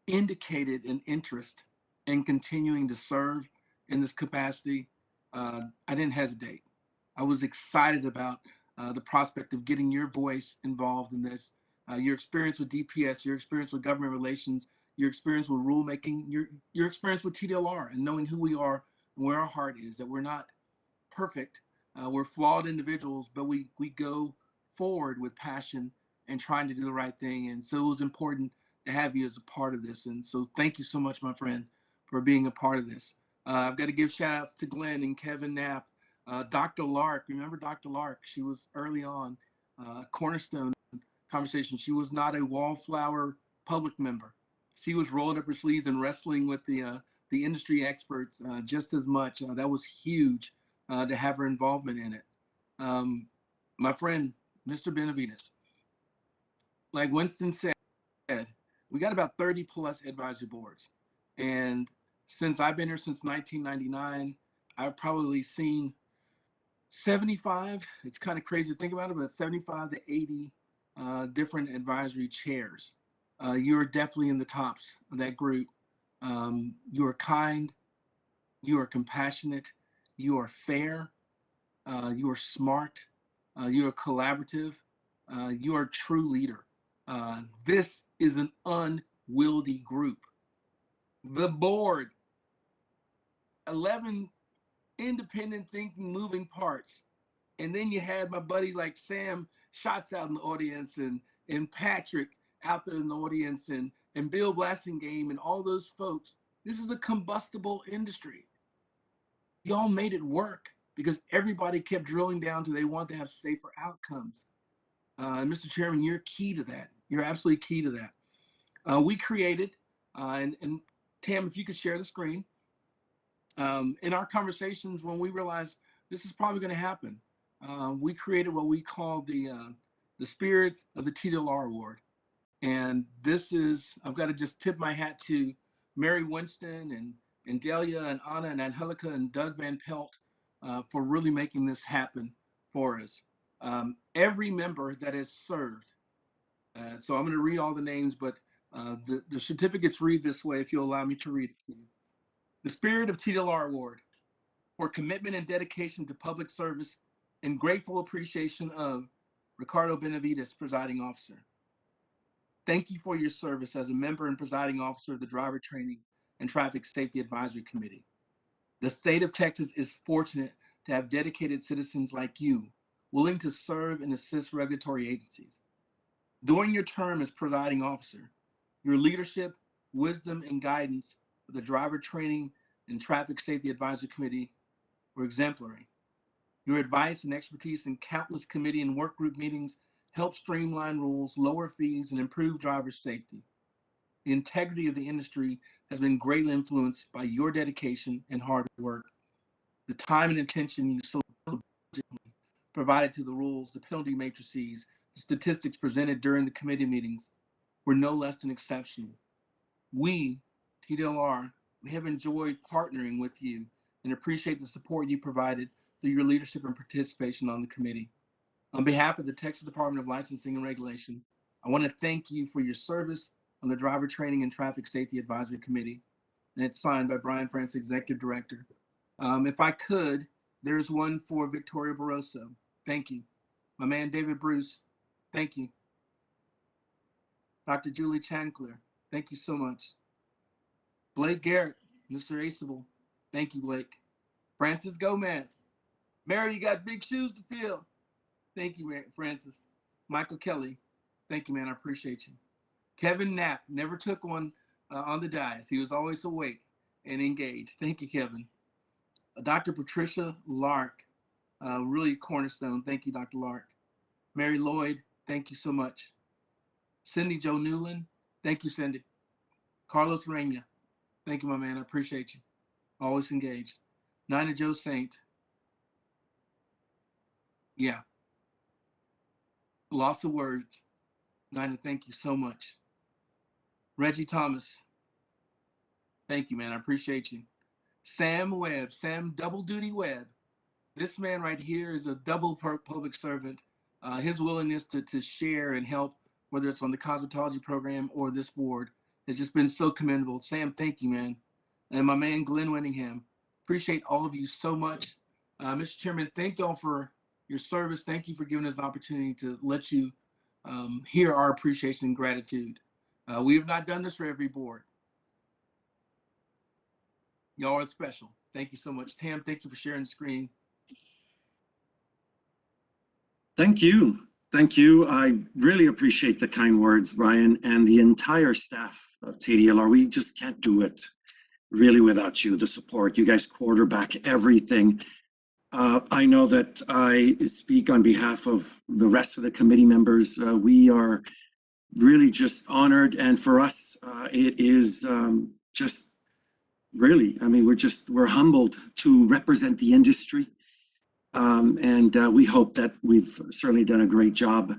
S14: indicated an interest in continuing to serve in this capacity, I didn't hesitate. I was excited about the prospect of getting your voice involved in this. Your experience with DPS, your experience with government relations, your experience with rulemaking, your experience with TDLR, and knowing who we are and where our heart is, that we're not perfect. We're flawed individuals, but we go forward with passion and trying to do the right thing. And so it was important to have you as a part of this. And so thank you so much, my friend, for being a part of this. I've got to give shout outs to Glenn and Kevin Knapp. Dr. Lark, remember Dr. Lark? She was early on, Cornerstone conversation. She was not a wallflower public member. She was rolling up her sleeves and wrestling with the industry experts just as much. That was huge to have her involvement in it. My friend, Mr. Benavides, like Winston said, we got about 30 plus advisory boards. And since I've been here since 1999, I've probably seen 75, it's kind of crazy to think about it, but 75 to 80 different advisory chairs. You're definitely in the tops of that group. You are kind, you are compassionate, you are fair, you are smart, you are collaborative, you are a true leader. This is an unwieldy group. The board, 11 independent thinking moving parts. And then you had my buddy like Sam Schatz out in the audience, and Patrick out there in the audience, and Bill Blassingame and all those folks. This is a combustible industry. Y'all made it work because everybody kept drilling down to they want to have safer outcomes. Mr. Chairman, you're key to that. You're absolutely key to that. We created, and Tam, if you could share the screen, in our conversations when we realized this is probably going to happen, we created what we call the Spirit of the TDLR Award. And this is, I've got to just tip my hat to Mary Winston and Delia and Anna and Angelica and Doug Van Pelt for really making this happen for us. Every member that has served, so I'm going to read all the names, but The certificates read this way, if you'll allow me to read it to you. The Spirit of TDLR Award for commitment and dedication to public service and grateful appreciation of Ricardo Benavides, presiding officer. Thank you for your service as a member and presiding officer of the Driver Training and Traffic Safety Advisory Committee. The state of Texas is fortunate to have dedicated citizens like you, willing to serve and assist regulatory agencies. During your term as presiding officer, your leadership, wisdom, and guidance of the Driver Training and Traffic Safety Advisory Committee were exemplary. Your advice and expertise in countless committee and work group meetings help streamline rules, lower fees, and improve driver safety. The integrity of the industry has been greatly influenced by your dedication and hard work. The time and attention you so diligently provided to the rules, the penalty matrices, the statistics presented during the committee meetings were no less than exceptional. We, TDLR, we have enjoyed partnering with you and appreciate the support you provided through your leadership and participation on the committee. On behalf of the Texas Department of Licensing and Regulation, I want to thank you for your service on the Driver Training and Traffic Safety Advisory Committee, and it's signed by Brian Francis, Executive Director. If I could, there's one for Victoria Barroso. Thank you. My man, David Bruce, thank you. Dr. Julie Chancler, thank you so much. Blake Garrett, Mr. Aceable, thank you, Blake. Francis Gomez, Mary, you got big shoes to fill. Thank you, Francis. Michael Kelly, thank you, man, I appreciate you. Kevin Knapp, never took one on the dais. He was always awake and engaged. Thank you, Kevin. Dr. Patricia Lark, really cornerstone. Thank you, Dr. Lark. Mary Lloyd, thank you so much. Cindy Jo Newland, thank you, Cindy. Carlos Reyna, thank you, my man, I appreciate you. Always engaged. Nina Joe Saint, yeah. Loss of words. Nina, thank you so much. Reggie Thomas, thank you, man, I appreciate you. Sam Webb, Sam Double Duty Webb. This man right here is a double public servant. His willingness to share and help, whether it's on the cosmetology program or this board, has just been so commendable. Sam, thank you, man. And my man, Glenn Winningham, appreciate all of you so much. Mr. Chairman, thank y'all for your service. Thank you for giving us the opportunity to let you hear our appreciation and gratitude. We have not done this for every board. Y'all are special. Thank you so much. Tam, thank you for sharing the screen.
S1: Thank you. Thank you. I really appreciate the kind words, Brian, and the entire staff of TDLR. We just can't do it really without you, the support. You guys quarterback everything. I know that I speak on behalf of the rest of the committee members. We are really just honored. And for us, it is just really, I mean, we're humbled to represent the industry. And we hope that we've certainly done a great job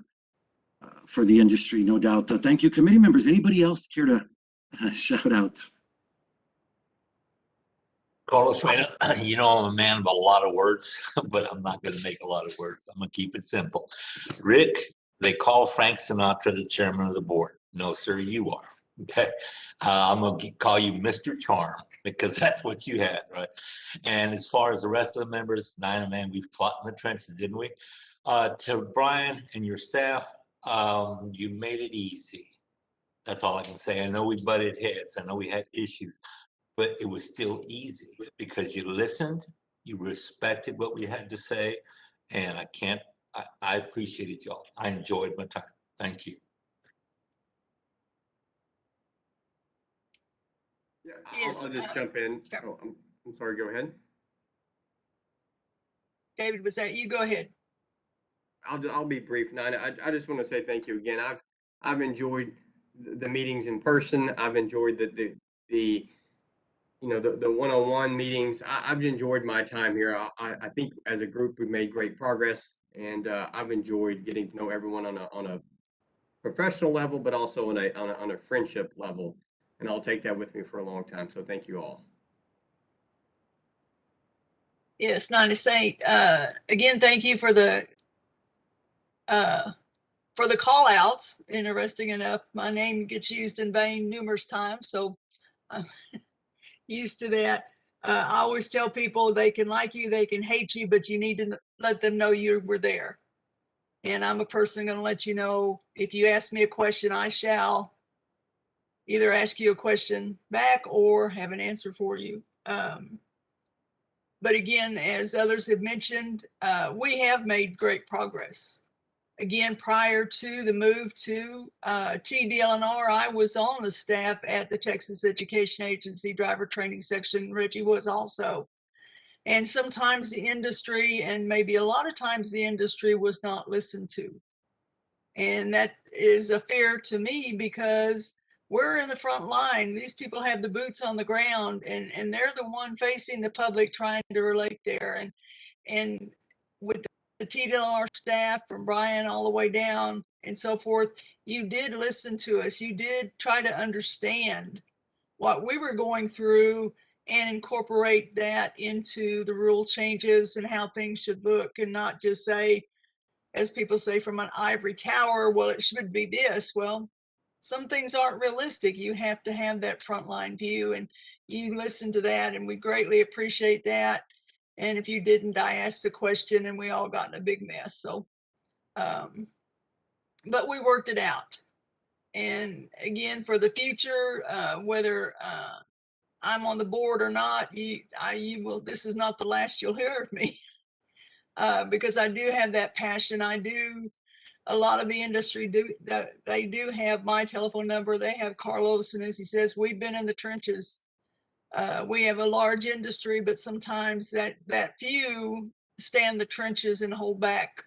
S1: for the industry, no doubt. Thank you, committee members. Anybody else care to shout out?
S5: Carlos Reyna, you know I'm a man of a lot of words, but I'm not going to make a lot of words. I'm going to keep it simple. Rick, they call Frank Sinatra the chairman of the board. No, sir, you are. Okay, I'm going to call you Mr. Charm because that's what you had, right? And as far as the rest of the members, Nina, man, we fought in the trenches, didn't we? To Brian and your staff, you made it easy. That's all I can say. I know we butted heads. I know we had issues. But it was still easy because you listened, you respected what we had to say, and I appreciated y'all. I enjoyed my time. Thank you.
S19: Yeah, I'll just jump in. Oh, I'm sorry, go ahead.
S16: David, was that you? Go ahead.
S19: I'll be brief, Nina. I just want to say thank you again. I've enjoyed the meetings in person. I've enjoyed the one-on-one meetings. I've enjoyed my time here. I think as a group we've made great progress, and I've enjoyed getting to know everyone on a professional level, but also on a friendship level. And I'll take that with me for a long time. So thank you all.
S16: Yes, Nina Saint. Again, thank you for the for the call outs. Interesting enough, my name gets used in vain numerous times, so I'm used to that. I always tell people they can like you, they can hate you, but you need to let them know you were there. And I'm a person going to let you know, if you ask me a question, I shall either ask you a question back or have an answer for you. But again, as others have mentioned, we have made great progress. Again, prior to the move to TDLNR, I was on the staff at the Texas Education Agency Driver Training Section. Reggie was also. And sometimes the industry, and maybe a lot of times the industry, was not listened to. And that is a fear to me, because we're in the front line. These people have the boots on the ground, and they're the one facing the public trying to relate there. And with the TDLR staff from Brian all the way down and so forth, you did listen to us. You did try to understand what we were going through and incorporate that into the rule changes and how things should look, and not just say, as people say, from an ivory tower, well, it should be this. Well, some things aren't realistic. You have to have that frontline view, and you listen to that, and we greatly appreciate that. And if you didn't, I asked the question and we all got in a big mess. So, but we worked it out. And again, for the future, whether I'm on the board or not, you will, this is not the last you'll hear of me. Because I do have that passion. A lot of the industry they do have my telephone number. They have Carlos, and as he says, we've been in the trenches. We have a large industry, but sometimes that few stay in the trenches and hold back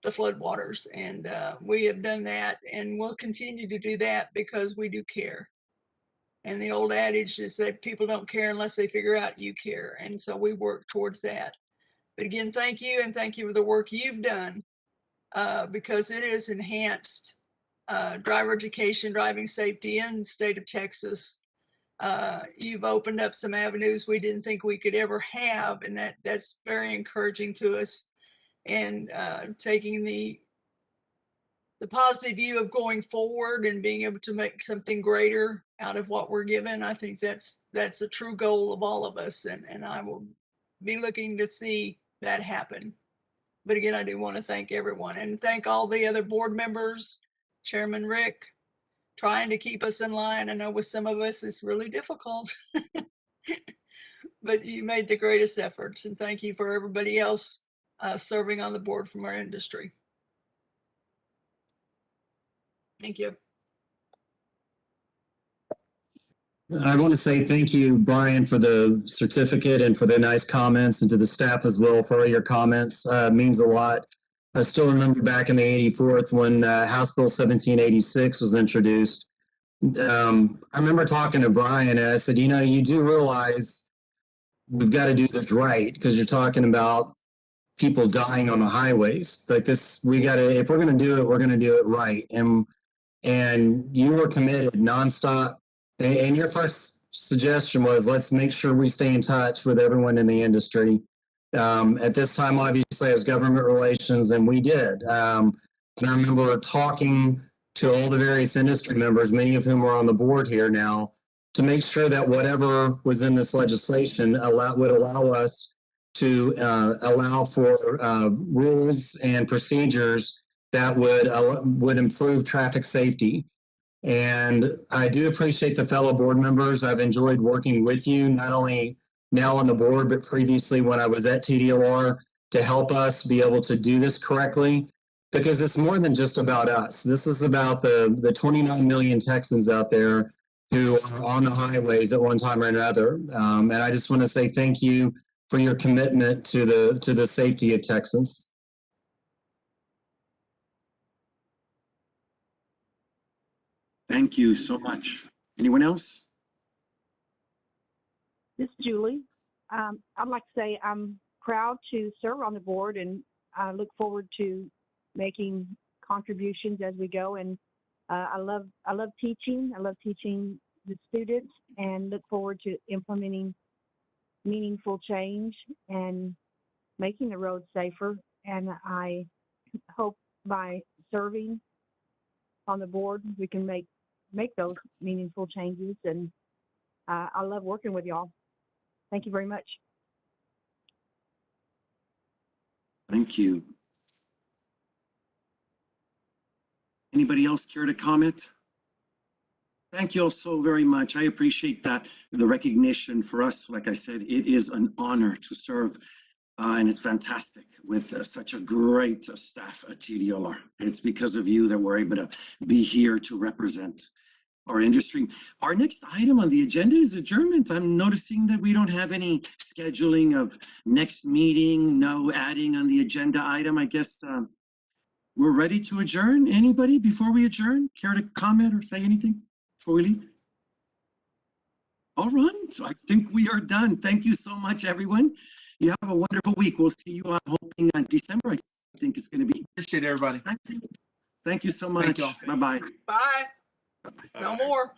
S16: the floodwaters. And we have done that, and we'll continue to do that because we do care. And the old adage is that people don't care unless they figure out you care. And so we work towards that. But again, thank you, and thank you for the work you've done, because it has enhanced driver education, driving safety in the state of Texas. You've opened up some avenues we didn't think we could ever have, and that's very encouraging to us. And taking the positive view of going forward and being able to make something greater out of what we're given, I think that's a true goal of all of us, and I will be looking to see that happen. But again, I do want to thank everyone, and thank all the other board members, Chairman Rick, trying to keep us in line. I know with some of us it's really difficult, but you made the greatest efforts, and thank you for everybody else serving on the board from our industry. Thank you.
S6: I want to say thank you, Brian, for the certificate and for the nice comments, and to the staff as well for all your comments. It means a lot. I still remember back in the 84th when House Bill 1786 was introduced. I remember talking to Brian, and I said, you know, you do realize we've got to do this right, because you're talking about people dying on the highways. Like this, we got to, if we're going to do it, we're going to do it right. And you were committed nonstop. And your first suggestion was, let's make sure we stay in touch with everyone in the industry. At this time, obviously, it was government relations, and we did. And I remember talking to all the various industry members, many of whom are on the board here now, to make sure that whatever was in this legislation would allow us to allow for rules and procedures that would improve traffic safety. And I do appreciate the fellow board members. I've enjoyed working with you, not only now on the board, but previously when I was at TDLR, to help us be able to do this correctly, because it's more than just about us. This is about the 29 million Texans out there who are on the highways at one time or another. And I just want to say thank you for your commitment to the safety of Texans.
S1: Thank you so much. Anyone else?
S17: This is Julie. I'd like to say I'm proud to serve on the board, and I look forward to making contributions as we go. And I love teaching. I love teaching the students, and look forward to implementing meaningful change and making the roads safer. And I hope by serving on the board, we can make those meaningful changes. And I love working with y'all. Thank you very much.
S1: Thank you. Anybody else care to comment? Thank you all so very much. I appreciate that. The recognition for us, like I said, it is an honor to serve. And it's fantastic with such a great staff at TDLR. It's because of you that we're able to be here to represent our industry. Our next item on the agenda is adjournment. I'm noticing that we don't have any scheduling of next meeting, no adding on the agenda item. I guess we're ready to adjourn. Anybody before we adjourn? Care to comment or say anything before we leave? All right, so I think we are done. Thank you so much, everyone. You have a wonderful week. We'll see you, I'm hoping, on December. I think it's going to be.
S14: Appreciate everybody.
S1: Thank you so much.
S14: y'all.
S1: Bye-bye.
S16: Bye. No more.